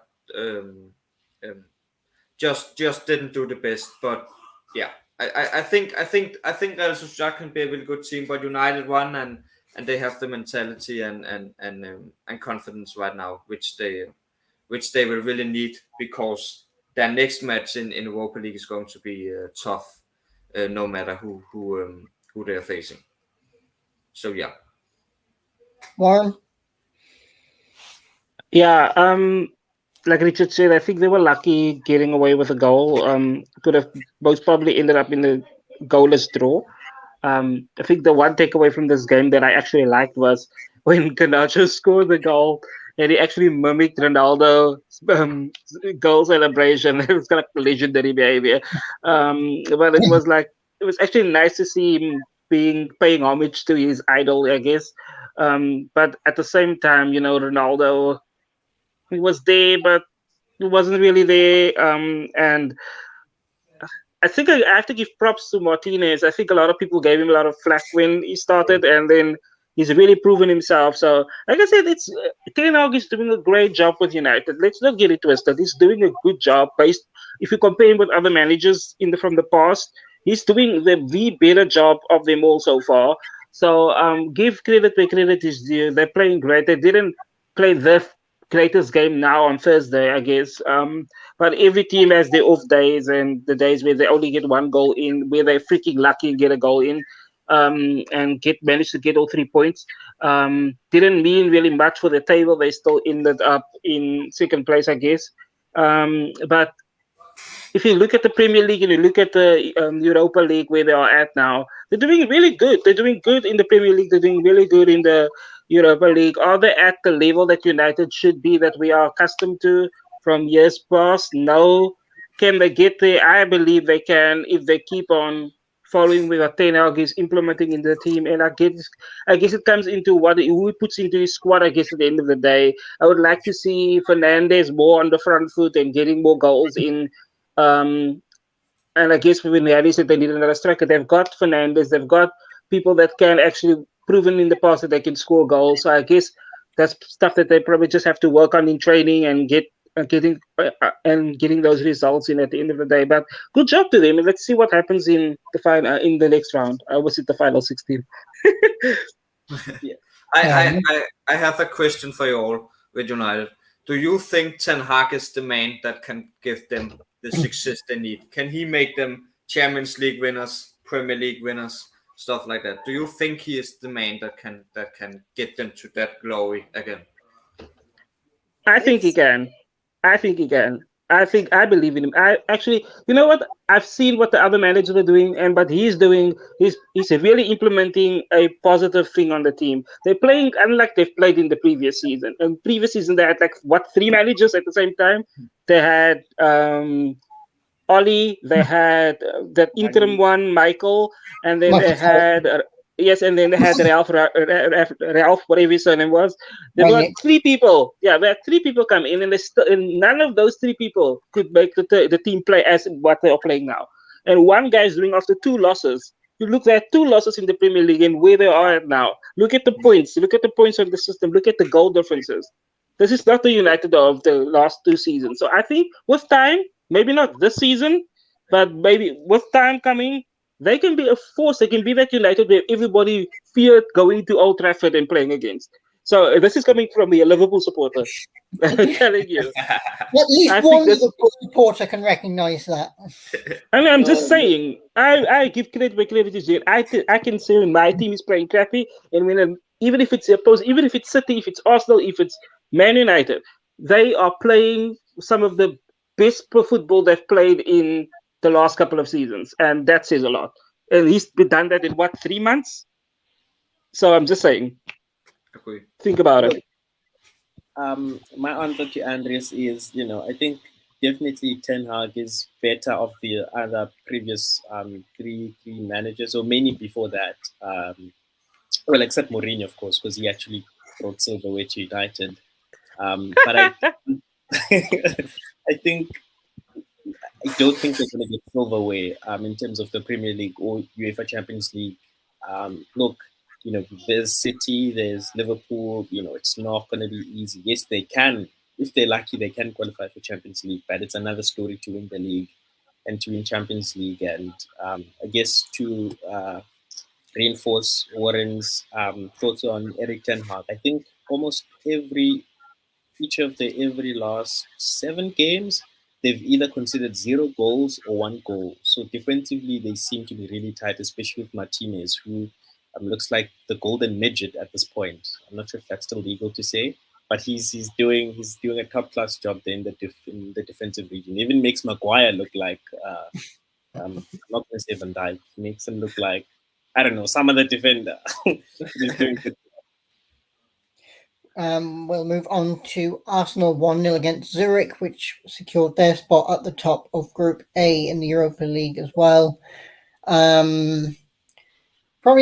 Speaker 3: just didn't do the best. But yeah, I think Real Sociedad can be a really good team. But United won, and they have the mentality and confidence right now, which they will really need, because their next match in Europa League is going to be tough. No matter who they're facing. So yeah.
Speaker 1: Warren?
Speaker 4: Yeah, like Richard said, I think they were lucky getting away with a goal. Could have most probably ended up in a goalless draw. I think the one takeaway from this game that I actually liked was when Garnacho scored the goal, and he actually mimicked Ronaldo's goal celebration. It was kind of legendary behavior. But it was actually nice to see him paying homage to his idol, I guess. But at the same time, Ronaldo, he was there, but he wasn't really there. And I think I have to give props to Martinez. I think a lot of people gave him a lot of flack when he started, and then he's really proven himself. So, like I said, it's Ten Hag is doing a great job with United. Let's not get it twisted. He's doing a good job. Based, if you compare him with other managers from the past, he's doing the better job of them all so far. So, give credit where credit is due. They're playing great. They didn't play the greatest game now on Thursday, I guess. But every team has their off days and the days where they only get one goal in, where they're freaking lucky and get a goal in, and manage to get all 3 points. Didn't mean really much for the table. They still ended up in second place, I guess. But if you look at the Premier League and you look at the Europa League where they are at now, they're doing really good. They're doing good in the Premier League. They're doing really good in the Europa League. Are they at the level that United should be, that we are accustomed to from years past? No. Can they get there? I believe they can if they keep on following with what Ten Hag is implementing in the team. And I guess it comes into who he puts into his squad, I guess, at the end of the day. I would like to see Fernandes more on the front foot and getting more goals in. And I guess when Harry said they need another striker, they've got Fernandes, they've got people that can actually proven in the past that they can score goals. So I guess that's stuff that they probably just have to work on in training and getting those results in at the end of the day. But good job to them, and let's see what happens in the final in the next round. I was at the final 16.
Speaker 3: Yeah. I have a question for you all with United. Do you think Ten Hag is the man that can give them the success they need? Can he make them Champions League winners, Premier League winners, stuff like that? Do you think he is the man that can get them to that glory again?
Speaker 4: I think he can. I believe in him. I actually, you know what? I've seen what the other managers are doing, but he's really implementing a positive thing on the team. They're playing unlike they've played in the previous season. And previous season they had 3 managers at the same time. They had Ollie, they had that interim one, Michael, and then they had and then they had Ralph, whatever his surname was. There were 3 people. Yeah, there had 3 people come in, and none of those 3 people could make the team play as what they are playing now. And one guy is doing after 2 losses. You look at 2 losses in the Premier League and where they are at now. Look at the points. Look at the points of the system. Look at the goal differences. This is not the United of the last 2 seasons. So I think with time, maybe not this season, but maybe with time coming, they can be a force. They can be that United where everybody feared going to Old Trafford and playing against. So this is coming from a Liverpool supporter. I'm telling you.
Speaker 1: At least one Liverpool supporter can recognise that.
Speaker 4: I mean, I'm just saying. I give credit where credit is due. I can say when my team is playing crappy, and even if it's even if it's City, if it's Arsenal, if it's Man United, they are playing some of the best football they've played in the last couple of seasons, and that says a lot. And he's done that in 3 months? So I'm just saying.
Speaker 3: Okay.
Speaker 4: Think about it.
Speaker 2: My answer to Andres is, I think definitely Ten Hag is better of the other previous three managers, or many before that. Well, except Mourinho, of course, because he actually brought silverware to United. But I I don't think they're going to get silverware in terms of the Premier League or UEFA Champions League. Look, there's City, there's Liverpool. It's not going to be easy. Yes, they can. If they're lucky, they can qualify for Champions League, but it's another story to win the league and to win Champions League. And I guess to reinforce Warren's thoughts on Erik ten Hag, I think almost every last 7 games, they've either considered 0 goals or 1 goal. So defensively, they seem to be really tight, especially with Martinez, who looks like the golden midget at this point. I'm not sure if that's still legal to say, but he's doing a top class job there in the defensive region. He even makes Maguire look like I'm not going to say Van Dijk. He makes him look like, I don't know, some other defender. He's doing good.
Speaker 1: We'll move on to Arsenal 1-0 against Zurich, which secured their spot at the top of Group A in the Europa League as well. Probably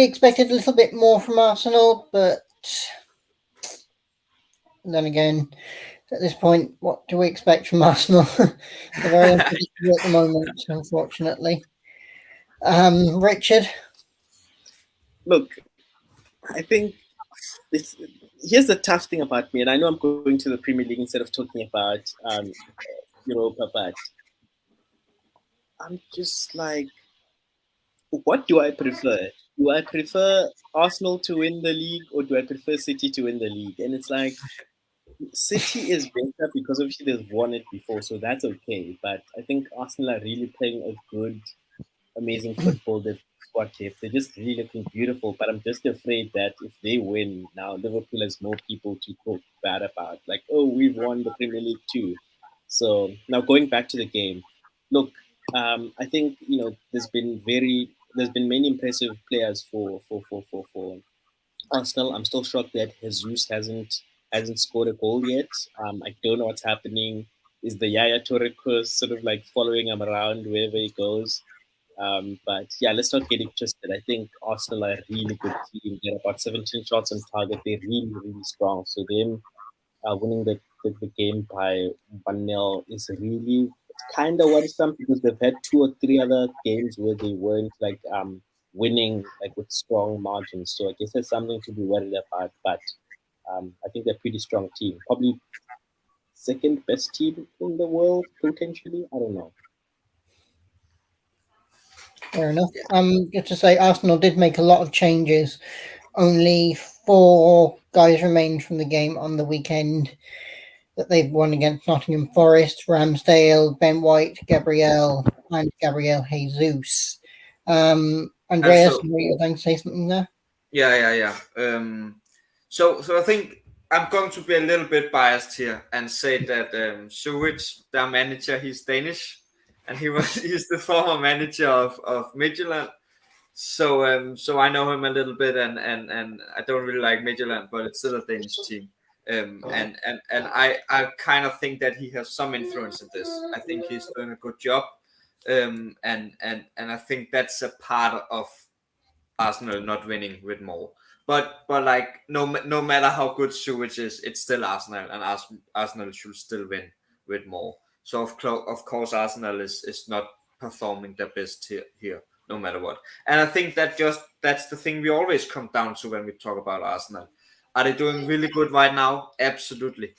Speaker 1: expected a little bit more from Arsenal, but then again, at this point, what do we expect from Arsenal? They're very unpredictable at the moment, unfortunately. Richard?
Speaker 2: Look, I think here's the tough thing about me, and I know I'm going to the Premier League instead of talking about Europa, but I'm just like, what do I prefer? Do I prefer Arsenal to win the league, or do I prefer City to win the league? And it's like, City is better because obviously they've won it before, so that's okay. But I think Arsenal are really playing a good, amazing football. They've squad depth. They're just really looking beautiful. But I'm just afraid that if they win now, Liverpool has more people to talk bad about. Like, oh, we've won the Premier League too. So now going back to the game, look, I think there's been many impressive players for Arsenal. I'm still shocked that Jesus hasn't scored a goal yet. I don't know what's happening. Is the Yaya Toure curse sort of like following him around wherever he goes? But yeah, let's not get it twisted. I think Arsenal are a really good team. They're about 17 shots on target. They're really, really strong. So them winning the game by 1-0 is really kind of worrisome because they've had 2 or 3 other games where they weren't like winning like with strong margins. So I guess there's something to be worried about. But I think they're a pretty strong team. Probably second best team in the world, potentially. I don't know.
Speaker 1: Fair enough. Just to say, Arsenal did make a lot of changes. Only 4 guys remained from the game on the weekend that they've won against Nottingham Forest: Ramsdale, Ben White, Gabriel Jesus. Andreas,
Speaker 3: Also-
Speaker 1: were you going to say something there?
Speaker 3: Yeah. So I think I'm going to be a little bit biased here and say that Suarez, their manager, he's Danish, and he's the former manager of Midtjylland. So I know him a little bit, and I don't really like Midtjylland, but it's still a Danish team. And I kind of think that he has some influence in this. I think he's doing a good job, and I think that's a part of Arsenal not winning with more. But like no matter how good Suarez is, it's still Arsenal, and Arsenal should still win with more. So of course Arsenal is not performing their best here, no matter what. And I think that's the thing we always come down to when we talk about Arsenal. Are they doing really good right now? Absolutely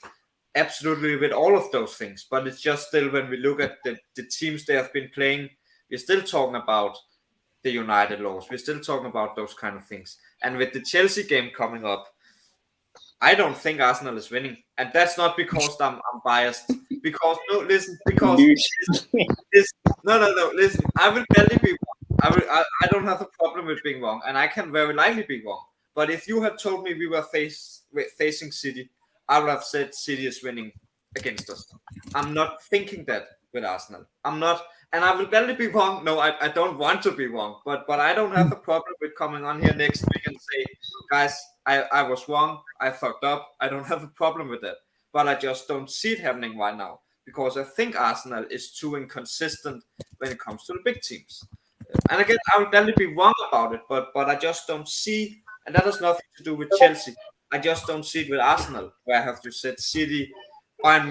Speaker 3: with all of those things. But it's just still when we look at the teams they have been playing, we're still talking about the United loss. We're still talking about those kind of things. And with the Chelsea game coming up, I don't think Arsenal is winning. And that's not because I'm biased. Because listen, listen, I will barely be wrong. I don't have a problem with being wrong, and I can very likely be wrong. But if you had told me we were facing City, I would have said City is winning against us. I'm not thinking that with Arsenal. I'm not, and I will barely be wrong. No, I don't want to be wrong, but I don't have a problem with coming on here next week and say, guys, I was wrong. I fucked up. I don't have a problem with that. But I just don't see it happening right now because I think Arsenal is too inconsistent when it comes to the big teams. And again, I will barely be wrong about it, but I just don't see. And that has nothing to do with Chelsea. I just don't see it with Arsenal, where I have to set City, Bayern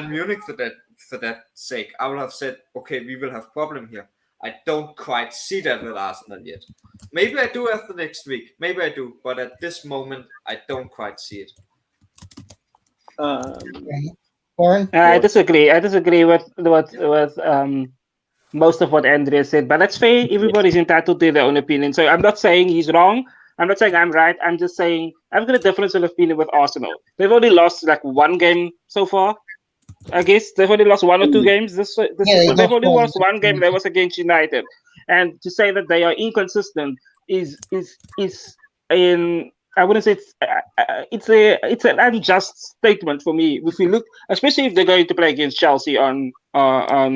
Speaker 3: Munich for that sake. I would have said, okay, we will have problem here. I don't quite see that with Arsenal yet. Maybe I do after next week. Maybe I do, but at this moment, I don't quite see it.
Speaker 1: Warren?
Speaker 4: I disagree. I disagree with most of what Andrea said, but that's fair. Everybody's entitled to their own opinion. So I'm not saying he's wrong. I'm not saying I'm right. I'm just saying I've got a difference of opinion with Arsenal. They've only lost like 1 game so far. I guess they've only lost 1 or 2 games. They've only lost 1 game. That was against United. And to say that they are inconsistent is I wouldn't say it's an unjust statement for me. If we look, especially if they're going to play against Chelsea on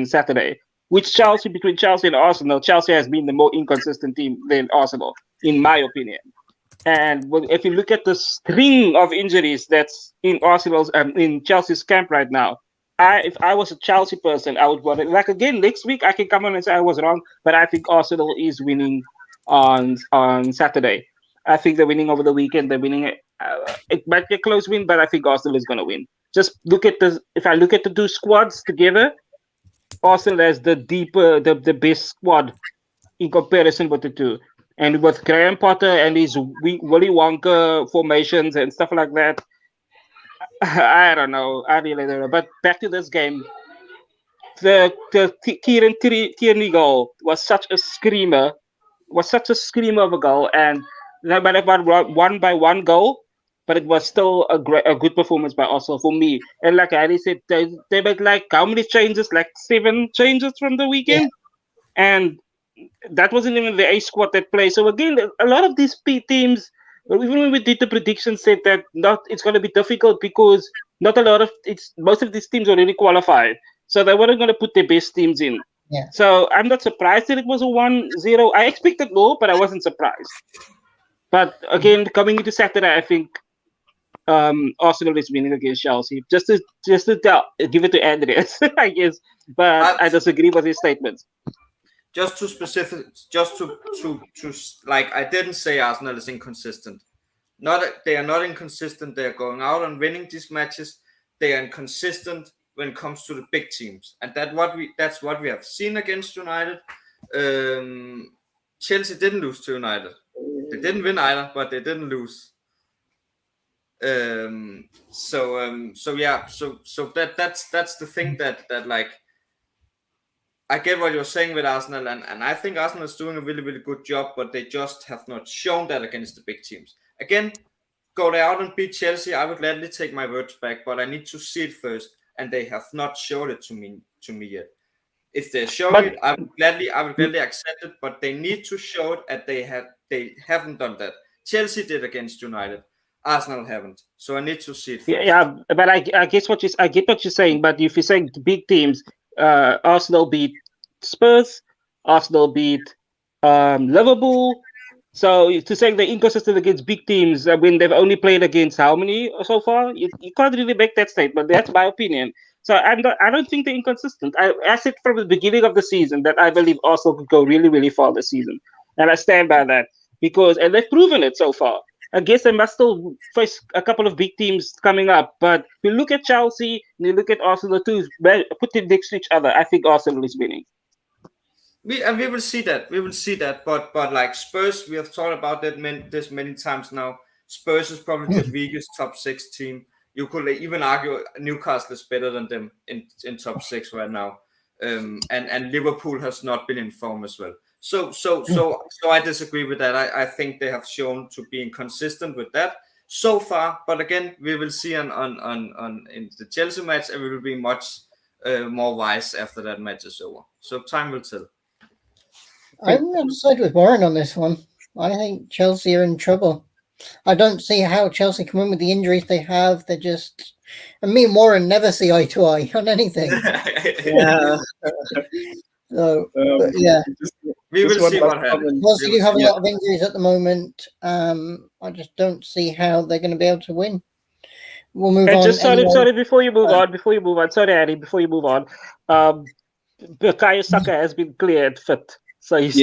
Speaker 4: Saturday, between Chelsea and Arsenal, Chelsea has been the more inconsistent team than Arsenal, in my opinion. And if you look at the string of injuries that's in in Chelsea's camp right now, if I was a Chelsea person, I would worry. Like again, next week I can come on and say I was wrong, but I think Arsenal is winning on Saturday. I think they're winning over the weekend. They're winning it might be a close win, but I think Arsenal is going to win. Just look at if I look at the two squads together, Arsenal has the best squad in comparison with the two. And with Graham Potter and his Willy Wonka formations and stuff like that, I don't know. I really don't know. But back to this game, the Kieran Tierney goal was such a screamer. Was such a screamer of a goal, and that might have been one by one goal, but it was still a good performance by Arsenal for me. And like Harry said, they made like how many changes? Like 7 changes from the weekend, and that wasn't even the A squad that played. So again, a lot of these teams, even when we did the prediction, said that it's going to be difficult because most of these teams already qualified, so they weren't going to put their best teams in.
Speaker 1: Yeah.
Speaker 4: So I'm not surprised that it was a 1-0. I expected more, but I wasn't surprised. But again, coming into Saturday, I think Arsenal is winning against Chelsea. Just to give it to Andreas, I guess. But I disagree with his statements.
Speaker 3: Just to like, I didn't say Arsenal is inconsistent. They are not inconsistent. They are going out and winning these matches. They are inconsistent when it comes to the big teams, and that's what we have seen against United. Chelsea didn't lose to United. They didn't win either, but they didn't lose. So that's the thing that like, I get what you're saying with Arsenal, and I think Arsenal is doing a really, really good job, but they just have not shown that against the big teams. Again, go they out and beat Chelsea, I would gladly take my words back, but I need to see it first, and they have not showed it to me yet. If they show it, I would gladly accept it, but they need to show it, and they haven't done that. Chelsea did against United. Arsenal haven't, so I need to see it first.
Speaker 4: Yeah, but I get what you're saying. But if you're saying big teams, Arsenal beat Spurs, Arsenal beat Liverpool. So to say they're inconsistent against big teams when they've only played against how many so far, you can't really make that statement. That's my opinion. So I don't think they're inconsistent. I said from the beginning of the season that I believe Arsenal could go really, really far this season, and I stand by that and they've proven it so far. I guess they must still face a couple of big teams coming up, but if you look at Chelsea and you look at Arsenal too, put them next to each other, I think Arsenal is winning.
Speaker 3: We will see that. But like Spurs, we have talked about that this many times now. Spurs is probably the weakest top 6 team. You could even argue Newcastle is better than them in top 6 right now. And Liverpool has not been in form as well. So I disagree with that. I think they have shown to be inconsistent with that so far. But again, we will see on in the Chelsea match, and we will be much more wise after that match is over. So time will tell.
Speaker 1: I'm on the side with Warren on this one. I think Chelsea are in trouble. I don't see how Chelsea can win with the injuries they have. They're just... And me and Warren never see eye to eye on anything.
Speaker 2: Yeah.
Speaker 1: So, yeah.
Speaker 3: We will see what happens.
Speaker 1: Chelsea do have a lot of injuries at the moment. I just don't see how they're going to be able to win. We'll move on.
Speaker 4: Sorry, before you move on. Sorry, Addy, before you move on. Bukayo Saka has been cleared fit. So he's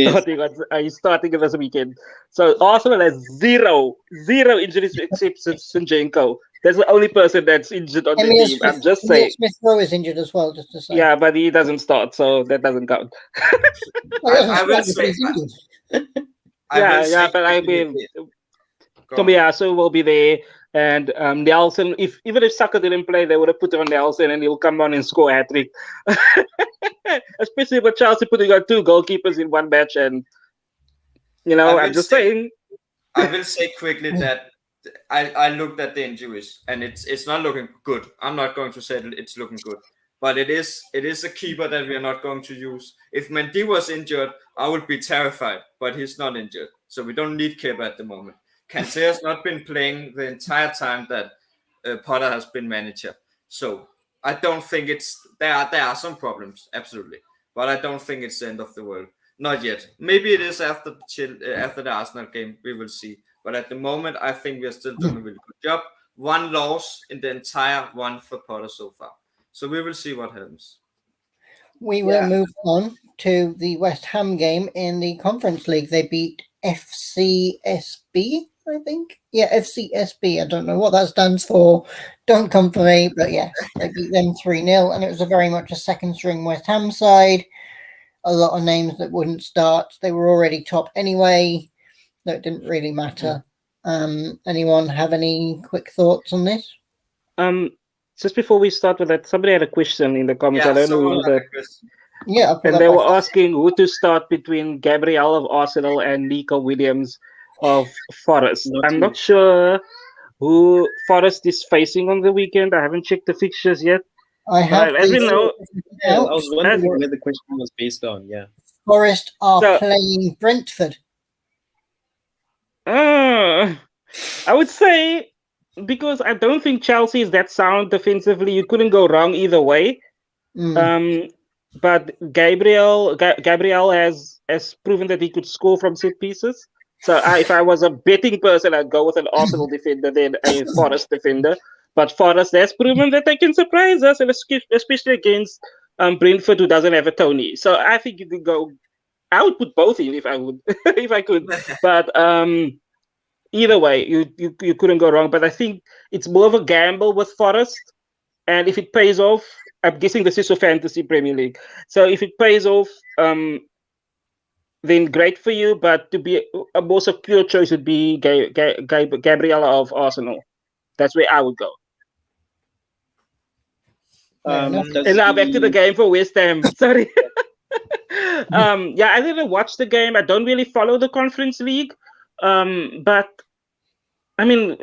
Speaker 4: starting this weekend. So Arsenal has zero injuries except Zinchenko. That's the only person that's injured on the team. I'm just saying.
Speaker 1: Smith Rowe is injured as well, just to say.
Speaker 4: Yeah, but he doesn't start, so that doesn't count.
Speaker 3: I will say.
Speaker 4: But I mean, Tomiyasu will be there, and Nelson. Even if Saka didn't play, they would have put on Nelson, and he'll come on and score a hat-trick. Especially with Chelsea putting on 2 goalkeepers in one match, and I'm just saying.
Speaker 3: I will say quickly that I looked at the injuries, and it's not looking good. I'm not going to say that it's looking good, but it is a keeper that we are not going to use. If Mendy was injured, I would be terrified, but he's not injured, so we don't need Kepa at the moment. Kante has not been playing the entire time that Potter has been manager, so I don't think there are some problems, absolutely, but I don't think it's the end of the world. Not yet. Maybe it is after the Arsenal game. We will see. But at the moment, I think we are still doing a really good job. 1 loss in the entire one for Potter so far. So we will see what happens.
Speaker 1: We will move on to the West Ham game in the Conference League. They beat FCSB I think. Yeah, FCSB. I don't know what that stands for. Don't come for me, but yes, they beat them 3-0, and it was a very much a second string West Ham side. A lot of names that wouldn't start. They were already top anyway. So it didn't really matter. Anyone have any quick thoughts on this?
Speaker 4: Just before we start with that, somebody had a question in the comments. I don't know who that.
Speaker 1: Yeah, I'll put
Speaker 4: And
Speaker 1: that
Speaker 4: they
Speaker 1: back
Speaker 4: were
Speaker 1: up.
Speaker 4: asking who to start between Gabriel of Arsenal and Nico Williams of Forest. I'm not sure who Forest is facing on the weekend. I haven't checked the fixtures yet.
Speaker 1: I have
Speaker 4: as we know,
Speaker 2: Yeah, I was wondering
Speaker 1: out.
Speaker 2: where the question was based on. Yeah.
Speaker 1: Forest are
Speaker 4: So-
Speaker 1: playing Brentford.
Speaker 4: I would say, because I don't think Chelsea is that sound defensively, you couldn't go wrong either way. But Gabriel has proven that he could score from set pieces. So if I was a betting person, I'd go with an Arsenal defender than a Forest defender. But Forest has proven that they can surprise us, and especially against Brentford, who doesn't have a Tony. So I think you could go. I would put both in if I would, if I could. But either way, you couldn't go wrong. But I think it's more of a gamble with Forest, and if it pays off, I'm guessing this is a fantasy Premier League. So if it pays off, then great for you. But to be a more secure choice would be Gabriel of Arsenal. That's where I would go. And now back to the game for West Ham. Sorry. I didn't watch the game. I don't really follow the Conference League. But I mean,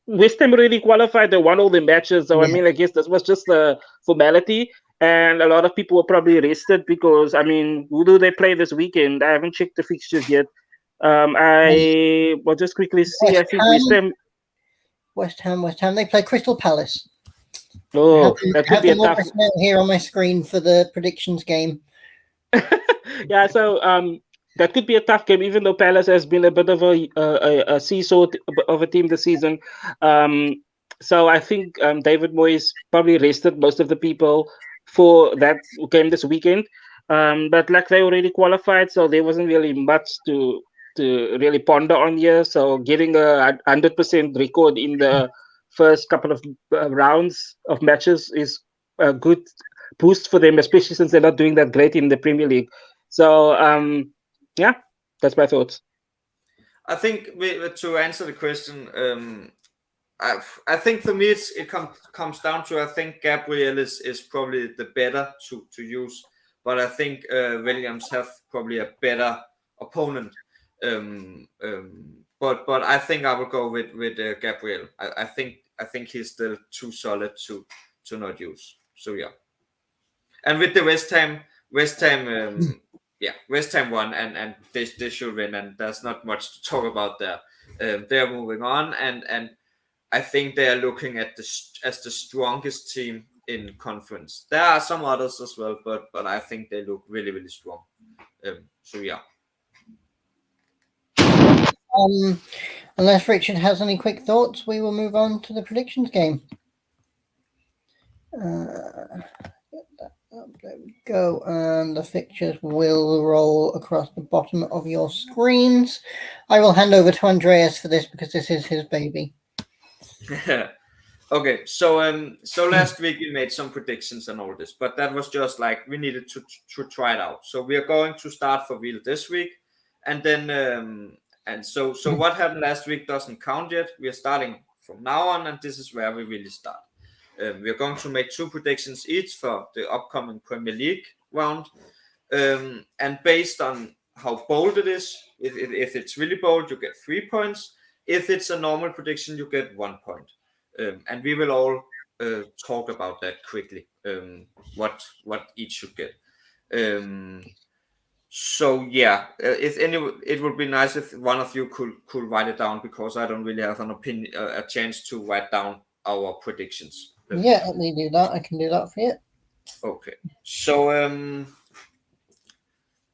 Speaker 4: West Ham already qualified. They won all the matches. So I mean, I guess this was just a formality. And a lot of people were probably rested because, I mean, who do they play this weekend? I haven't checked the fixtures yet. I will just quickly see. I think
Speaker 1: West Ham. They play Crystal Palace.
Speaker 4: Oh, that could be a tough.
Speaker 1: Here on my screen for the predictions game.
Speaker 4: Yeah, so that could be a tough game, even though Palace has been a bit of a seesaw of a team this season. So I think David Moyes probably rested most of the people for that game this weekend. But like they already qualified, so there wasn't really much to really ponder on here. So getting a 100% record in the first couple of rounds of matches is a good boost for them, especially since they're not doing that great in the Premier League. So that's my thoughts.
Speaker 3: I think to answer the question, I think for me it comes down to, I think Gabriel is probably the better to use, but I think Williams have probably a better opponent. But I think I will go with Gabriel. I think he's still too solid to not use. So yeah, and with the West Ham won, and they should win, and there's not much to talk about there. They're moving on, and I think they are looking at as the strongest team in conference. There are some others as well, but I think they look really, really strong. So yeah.
Speaker 1: Unless Richard has any quick thoughts, we will move on to the predictions game. There we go, and the fixtures will roll across the bottom of your screens. I will hand over to Andreas for this because this is his baby.
Speaker 3: Okay, so last week we made some predictions and all this, but that was just like we needed to try it out. So we are going to start for real this week, and then so what happened last week doesn't count yet. We are starting from now on, and this is where we really start. We are going to make 2 predictions each for the upcoming Premier League round, and based on how bold it is, if it's really bold, you get 3 points. If it's a normal prediction, you get 1 point. And we will all talk about that quickly, what each should get. So yeah, it would be nice if one of you could write it down, because I don't really have an opinion, a chance to write down our predictions.
Speaker 1: Yeah, let me do that. I can do that for you.
Speaker 3: Okay. So and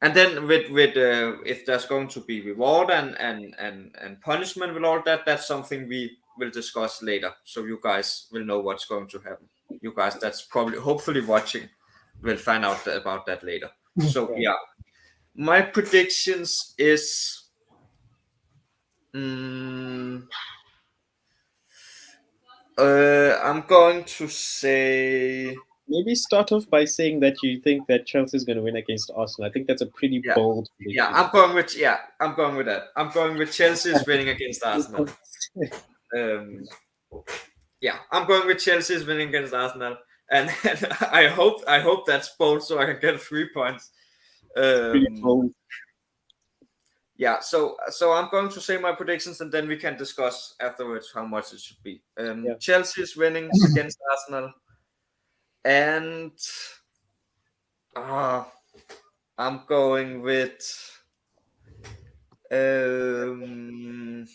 Speaker 3: then with if there's going to be reward and punishment with all that, that's something we will discuss later. So you guys will know what's going to happen. You guys that's probably hopefully watching will find out about that later. So yeah, my predictions is I'm going to say
Speaker 2: Maybe start off by saying that you think that Chelsea is going to win against Arsenal. I think that's a pretty
Speaker 3: Yeah.
Speaker 2: bold prediction.
Speaker 3: I'm going with that. I'm going with Chelsea's winning against Arsenal. I'm going with Chelsea's winning against Arsenal, and I hope that's bold so I can get 3 points.
Speaker 2: Pretty bold.
Speaker 3: Yeah, so I'm going to say my predictions, and then we can discuss afterwards how much it should be. Chelsea is winning against Arsenal, and I'm going with.
Speaker 2: Can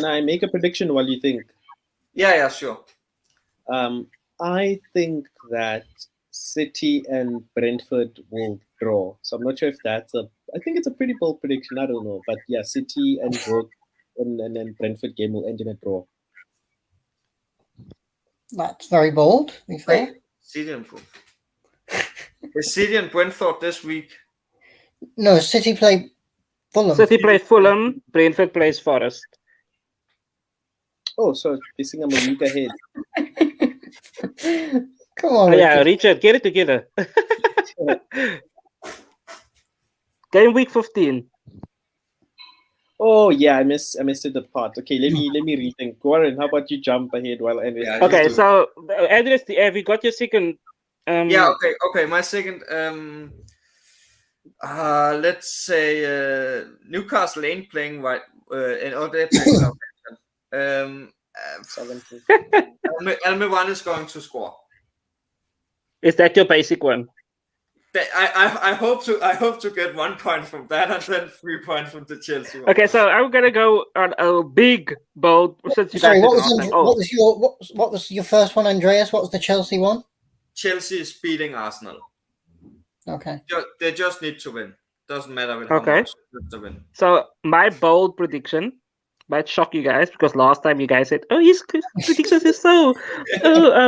Speaker 2: I make a prediction while you think?
Speaker 3: Yeah, sure.
Speaker 2: I think that City and Brentford will draw. So I'm not sure if that's I think it's a pretty bold prediction. I don't know, but yeah, City and then Brentford game will end in a draw.
Speaker 1: That's very bold, to be fair.
Speaker 3: Wait, City and is City and Brentford this week?
Speaker 1: No, City play Fulham.
Speaker 4: City play Fulham, Brentford plays Forest.
Speaker 2: Oh, so you think I'm a week ahead?
Speaker 1: Come on,
Speaker 4: Yeah,
Speaker 1: Richard.
Speaker 4: Richard, get it together. Game week 15.
Speaker 2: Oh yeah, I missed it the part. Okay, let me rethink. Warren, how about you jump ahead while Andrew?
Speaker 3: Yeah,
Speaker 4: Okay,
Speaker 3: just do
Speaker 4: so Andreas, have you got your second?
Speaker 3: Okay. My second. Let's say Newcastle ain't playing right. They're playing Southampton. Almiron is going to score.
Speaker 4: Is that your basic one?
Speaker 3: I hope to get 1 point from that, and then 3 points from the Chelsea one.
Speaker 4: Okay, so I'm gonna go on a big bold. Since you
Speaker 1: Sorry,
Speaker 4: guys
Speaker 1: what was your first one, Andreas? What was the Chelsea one?
Speaker 3: Chelsea is beating Arsenal.
Speaker 1: Okay.
Speaker 3: They just need to win. Doesn't matter with
Speaker 4: Okay.
Speaker 3: how much, just to win.
Speaker 4: So my bold prediction might shock you guys because last time you guys said, "Oh, his predictions is so."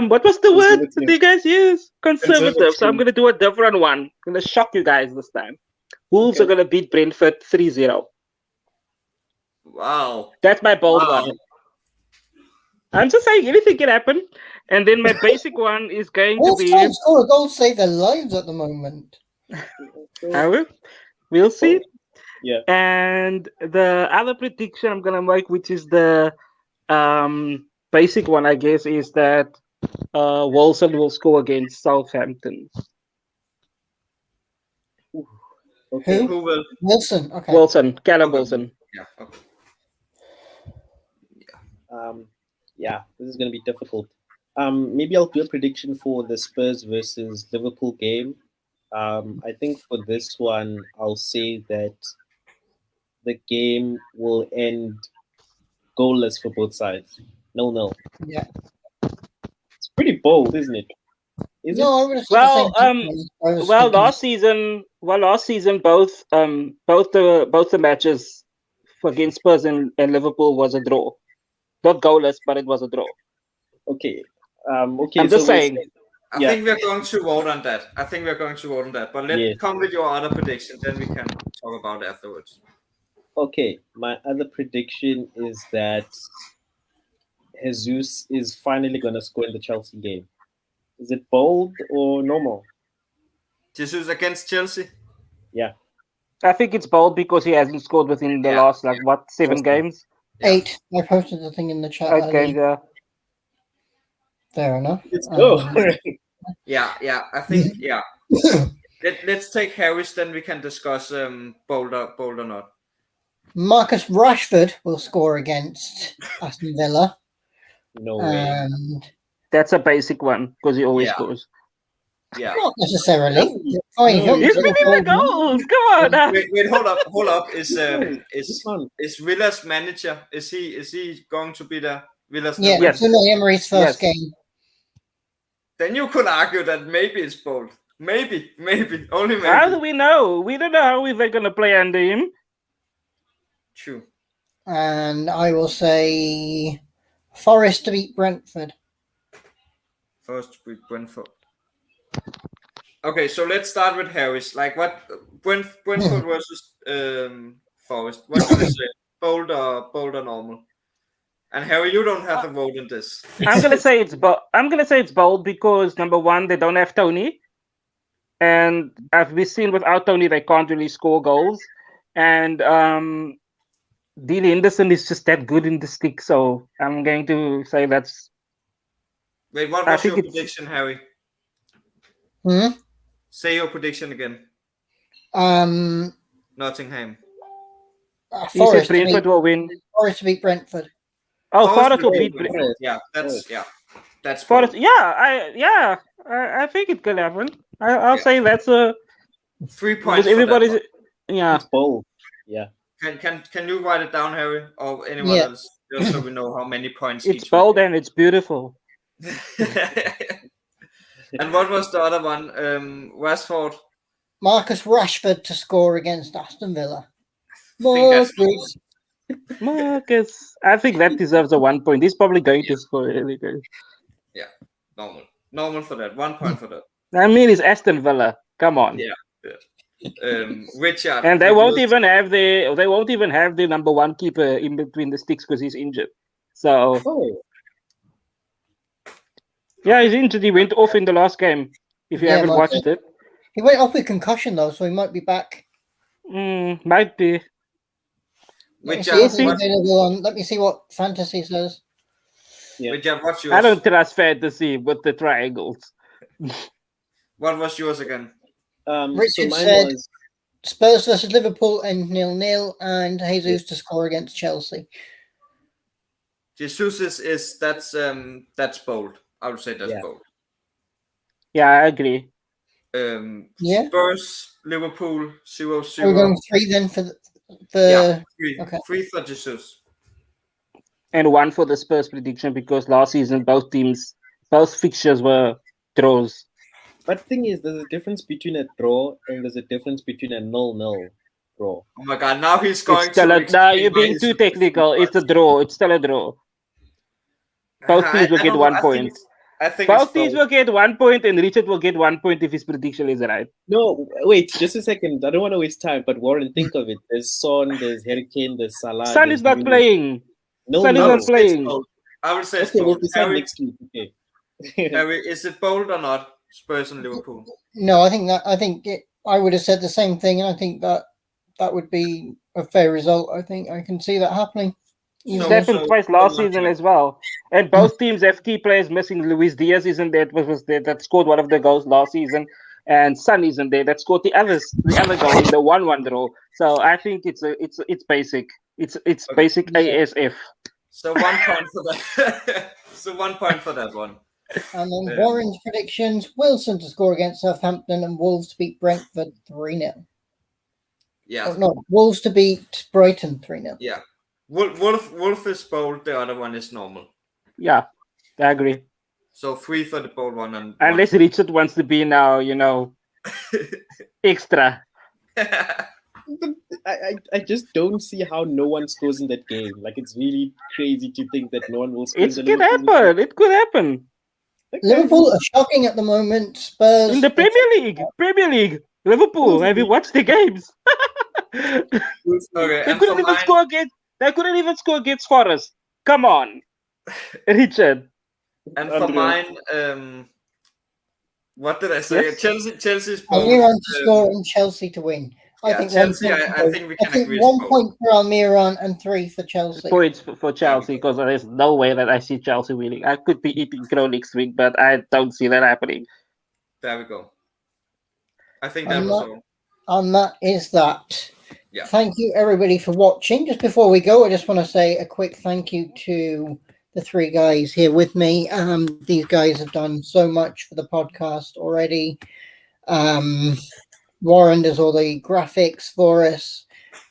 Speaker 4: What was the word that you guys use? Conservative. So I'm gonna do a different one. I'm gonna shock you guys this time. Wolves are gonna beat Brentford 3-0.
Speaker 3: Wow.
Speaker 4: That's my bold one. I'm just saying anything can happen. And then my basic one is going to
Speaker 1: Wolves
Speaker 4: be.
Speaker 1: can't score a goal to save their lives at the moment.
Speaker 4: We'll see.
Speaker 2: Yeah.
Speaker 4: And the other prediction I'm gonna make, which is the basic one, I guess, is that Wilson will score against Southampton.
Speaker 2: Okay.
Speaker 3: Who will?
Speaker 1: Wilson. Okay.
Speaker 4: Wilson, Callum Wilson.
Speaker 3: Yeah. Okay.
Speaker 2: Yeah, this is going to be difficult. Maybe I'll do a prediction for the Spurs versus Liverpool game. I think for this one, I'll say that the game will end goalless for both sides. 0-0.
Speaker 1: Yeah.
Speaker 2: It's pretty bold, isn't it? Is
Speaker 1: No,
Speaker 2: it?
Speaker 1: I would have said the same thing. I was thinking-
Speaker 4: last season, both the matches against Spurs and Liverpool was a draw. Not goalless, but it was a draw.
Speaker 2: Okay.
Speaker 4: I'm just saying.
Speaker 3: I
Speaker 2: Yeah.
Speaker 3: think we're going to vote on that. But let's come with your other prediction, then we can talk about it afterwards.
Speaker 2: Okay, my other prediction is that Jesus is finally going to score in the Chelsea game. Is it bold or normal?
Speaker 3: Jesus against Chelsea?
Speaker 2: Yeah.
Speaker 4: I think it's bold because he hasn't scored within the last 7 games.
Speaker 1: 8. I posted the thing in the chat.
Speaker 4: 8 games, yeah.
Speaker 1: Fair enough.
Speaker 2: Let's go.
Speaker 3: Yeah. I think Let's take Harris, then we can discuss bold or not.
Speaker 1: Marcus Rashford will score against Aston Villa.
Speaker 2: No way.
Speaker 1: And
Speaker 4: That's a basic one because he always scores.
Speaker 3: Yeah.
Speaker 1: not necessarily. Fine,
Speaker 2: No,
Speaker 4: He's winning the goals. Come on. Now.
Speaker 3: Wait, hold up. Is
Speaker 2: This one.
Speaker 3: Villa's manager? Is he going to be the Villa's?
Speaker 1: Yeah,
Speaker 3: manager?
Speaker 1: it's Unai Emery's first game.
Speaker 3: Then you could argue that maybe it's bold. Maybe, only maybe.
Speaker 4: How do we know? We don't know how they're going to play under him.
Speaker 3: True.
Speaker 1: And I will say Forest to beat Brentford.
Speaker 3: First with Brentford. Okay, so let's start with Harris. Like what Brentford versus Forest. What should I say? Bold or normal? And Harry, you don't have a vote in this.
Speaker 4: I'm gonna say it's bold. I'm gonna say it's bold because number one, they don't have Tony, and as we've seen without Tony, they can't really score goals. And Dean Henderson is just that good in the stick, so I'm going to say that's.
Speaker 3: Wait, what
Speaker 4: I
Speaker 3: was
Speaker 4: think
Speaker 3: your
Speaker 4: it's-
Speaker 3: prediction, Harry? Say your prediction again. Nottingham.
Speaker 4: You said
Speaker 1: Forest to
Speaker 4: Brentford
Speaker 1: beat,
Speaker 4: will win.
Speaker 1: Forest to beat Brentford.
Speaker 4: Oh,
Speaker 3: Forest
Speaker 4: Forest will
Speaker 3: will
Speaker 4: beat
Speaker 3: beat
Speaker 4: Brentford.
Speaker 3: Yeah, that's
Speaker 4: Forest.
Speaker 3: bold.
Speaker 4: I think it could happen. I'll
Speaker 3: Yeah.
Speaker 4: say that's a
Speaker 3: 3
Speaker 4: because
Speaker 3: points.
Speaker 4: everybody's
Speaker 3: For
Speaker 4: yeah.
Speaker 2: It's bold. Yeah.
Speaker 3: that. Can you write it down, Harry, or anyone
Speaker 1: Yeah.
Speaker 3: else, just so we know how many points
Speaker 4: It's
Speaker 3: each
Speaker 4: bold
Speaker 3: will
Speaker 4: and it's beautiful.
Speaker 3: get. And what was the other one? Rashford.
Speaker 1: Marcus Rashford to score against Aston Villa.
Speaker 3: think that's
Speaker 1: Marcus.
Speaker 4: Marcus, I think that deserves a 1 point. He's probably going to score really good.
Speaker 3: normal for that. 1 point for that.
Speaker 4: I mean, it's Aston Villa. Come on.
Speaker 3: Yeah. Richard.
Speaker 4: And they
Speaker 3: with
Speaker 4: won't
Speaker 3: yours.
Speaker 4: even have the number one keeper in between the sticks because he's injured. So
Speaker 2: Oh,
Speaker 4: yeah, he's injured. He went off in the last game. If you
Speaker 1: Yeah,
Speaker 4: haven't
Speaker 1: Marcus.
Speaker 4: watched it,
Speaker 1: He went off with concussion though, so he might be back.
Speaker 4: might be.
Speaker 1: Let me
Speaker 3: Richard,
Speaker 1: see if he's
Speaker 3: what,
Speaker 1: available on. Let me see what fantasy says.
Speaker 2: yeah.
Speaker 3: Richard, what's yours?
Speaker 4: I don't trust fantasy with the triangles.
Speaker 3: What was yours again?
Speaker 2: So
Speaker 1: Richard
Speaker 2: mine
Speaker 1: said-
Speaker 2: was
Speaker 1: Spurs versus Liverpool and 0-0, and Jesus to score against Chelsea.
Speaker 3: Jesus is that's bold. I would say that's
Speaker 2: Yeah.
Speaker 3: bold.
Speaker 4: Yeah, I agree.
Speaker 1: Yeah.
Speaker 3: Spurs, Liverpool, 0-0.
Speaker 1: Are we going 3 then for
Speaker 3: Yeah. Three,
Speaker 1: okay.
Speaker 3: 3 for Jesus.
Speaker 4: And 1 for the Spurs prediction because last season both fixtures were draws.
Speaker 2: but the thing is there's a difference between a draw and there's a difference between a 0-0 draw.
Speaker 3: Oh my God! Now he's going
Speaker 4: It's still
Speaker 3: to.
Speaker 4: a,
Speaker 3: explain
Speaker 4: nah, you're
Speaker 3: why
Speaker 4: being
Speaker 3: he's
Speaker 4: too
Speaker 3: supposed to
Speaker 4: technical.
Speaker 3: be
Speaker 4: It's a draw. It's still a draw. Both teams will
Speaker 3: I
Speaker 4: get
Speaker 3: don't
Speaker 4: 1
Speaker 3: know,
Speaker 4: point.
Speaker 3: I think
Speaker 4: Both
Speaker 3: it's
Speaker 4: teams
Speaker 3: bold.
Speaker 4: will get 1 point, and Richard will get 1 point if his prediction is right.
Speaker 2: No, wait, just a second. I don't want to waste time, but Warren, think of it. There's Son, there's Harry Kane, there's Salah.
Speaker 4: Son
Speaker 2: there's
Speaker 4: is not
Speaker 2: Nunes.
Speaker 4: playing.
Speaker 2: No,
Speaker 4: Son is
Speaker 3: I
Speaker 2: no.
Speaker 3: would
Speaker 4: not
Speaker 3: say it's
Speaker 4: playing.
Speaker 3: bold. I would say it's
Speaker 2: Okay, we'll
Speaker 3: bold.
Speaker 2: decide
Speaker 3: Harry,
Speaker 2: next week. Okay.
Speaker 3: Harry, is it bold or not? Spurs and Liverpool.
Speaker 1: No, I would have said the same thing, and I think that would be a fair result. I think I can see that happening.
Speaker 3: So-
Speaker 4: It's
Speaker 1: Easily.
Speaker 4: happened twice last
Speaker 3: so
Speaker 4: season
Speaker 3: lucky.
Speaker 4: as well. And both teams have key players missing. Luis Diaz isn't there, was there that scored one of the goals last season, and Son isn't there that scored the other goal in the 1-1 draw. So I think it's basic. It's basic
Speaker 1: Yeah.
Speaker 4: ASF.
Speaker 3: So 1 point for that. So 1 point for that one.
Speaker 1: And then
Speaker 3: Yeah.
Speaker 1: Warren's predictions: Wilson to score against Southampton and Wolves to beat Brentford 3-0.
Speaker 3: Yeah.
Speaker 1: Oh, no, Wolves to beat Brighton 3-0.
Speaker 3: Yeah. Wolf is bold. The other one is normal.
Speaker 4: Yeah, I agree.
Speaker 3: So 3 for the bold one and
Speaker 4: Unless Richard wants to be now, extra.
Speaker 2: I just don't see how no one scores in that game. Like, it's really crazy to think that no one will score.
Speaker 4: It could happen. It could happen.
Speaker 1: Liverpool are shocking at the moment. Spurs
Speaker 4: In the Premier League. Liverpool, have you watched the games?
Speaker 3: Okay,
Speaker 4: They
Speaker 3: and for
Speaker 4: couldn't even
Speaker 3: mine,
Speaker 4: score against. They couldn't even score against Forest. Come on, Richard.
Speaker 3: What did I say?
Speaker 4: Yes?
Speaker 3: Chelsea's bold.
Speaker 1: Almiron to score and Chelsea to win. I
Speaker 3: Yeah,
Speaker 1: think
Speaker 3: Chelsea,
Speaker 1: 1 point.
Speaker 3: I think we can agree.
Speaker 1: 1
Speaker 3: it's bold.
Speaker 1: point for Almiron and 3 for Chelsea.
Speaker 4: Points for Chelsea because there's no way that I see Chelsea winning. I could be eating crow next week, but I don't see that happening.
Speaker 3: There we go. I think that
Speaker 1: I'm
Speaker 3: was
Speaker 1: not-
Speaker 3: all.
Speaker 1: And that is that.
Speaker 3: Yeah.
Speaker 1: Thank you, everybody, for watching. Just before we go, I just want to say a quick thank you to the 3 guys here with me. These guys have done so much for the podcast already. Warren does all the graphics for us.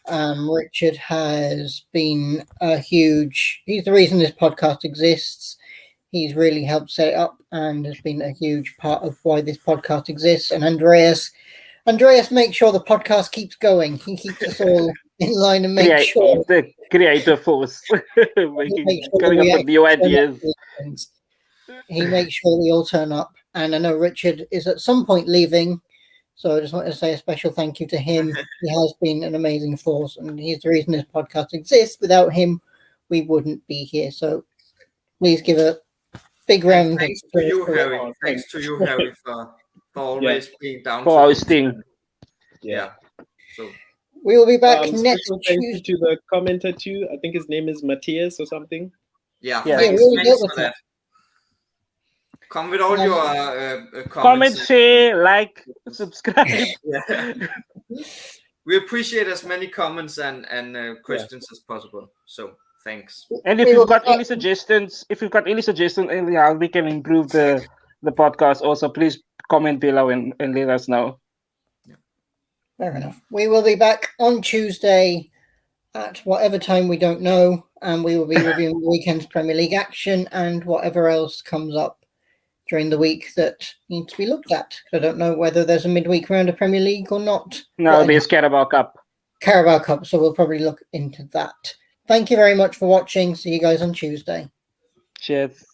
Speaker 1: Richard has been he's the reason this podcast exists. He's really helped set it up and has been a huge part of why this podcast exists. And Andreas makes sure the podcast keeps going. He keeps us all in line and makes sure
Speaker 4: The creative force, coming up with new ideas.
Speaker 1: he makes sure we all turn up. And I know Richard is at some point leaving, so I just want to say a special thank you to him. He has been an amazing force, and he's the reason this podcast exists. Without him, we wouldn't be here. So please give a big round.
Speaker 3: Thanks to you, Harry.
Speaker 5: Oh,
Speaker 3: Thanks to you, Harry, for always being down
Speaker 4: For
Speaker 3: to
Speaker 4: our
Speaker 3: earth.
Speaker 4: sting.
Speaker 3: Yeah. So
Speaker 1: We will be back next
Speaker 5: Special thanks
Speaker 1: Tuesday.
Speaker 5: to the commenter too. I think his name is Matthias or something.
Speaker 3: yeah,
Speaker 4: Yeah.
Speaker 3: thanks,
Speaker 1: Yeah, we'll
Speaker 3: thanks
Speaker 1: deal
Speaker 3: for
Speaker 1: with
Speaker 3: that. Come with all your comments.
Speaker 4: Comment, share, like, subscribe.
Speaker 3: Yeah. We appreciate as many comments and questions as possible. So thanks.
Speaker 4: And if you've got any suggestions, how we can improve the podcast, also please comment below and let us know.
Speaker 1: Fair enough. We will be back on Tuesday at whatever time we don't know, and we will be reviewing the weekend's Premier League action and whatever else comes up during the week that needs to be looked at. I don't know whether there's a midweek round of Premier League or not.
Speaker 4: No,
Speaker 1: But
Speaker 4: there's Carabao Cup.
Speaker 1: Carabao Cup, so we'll probably look into that. Thank you very much for watching. See you guys on Tuesday.
Speaker 4: Cheers.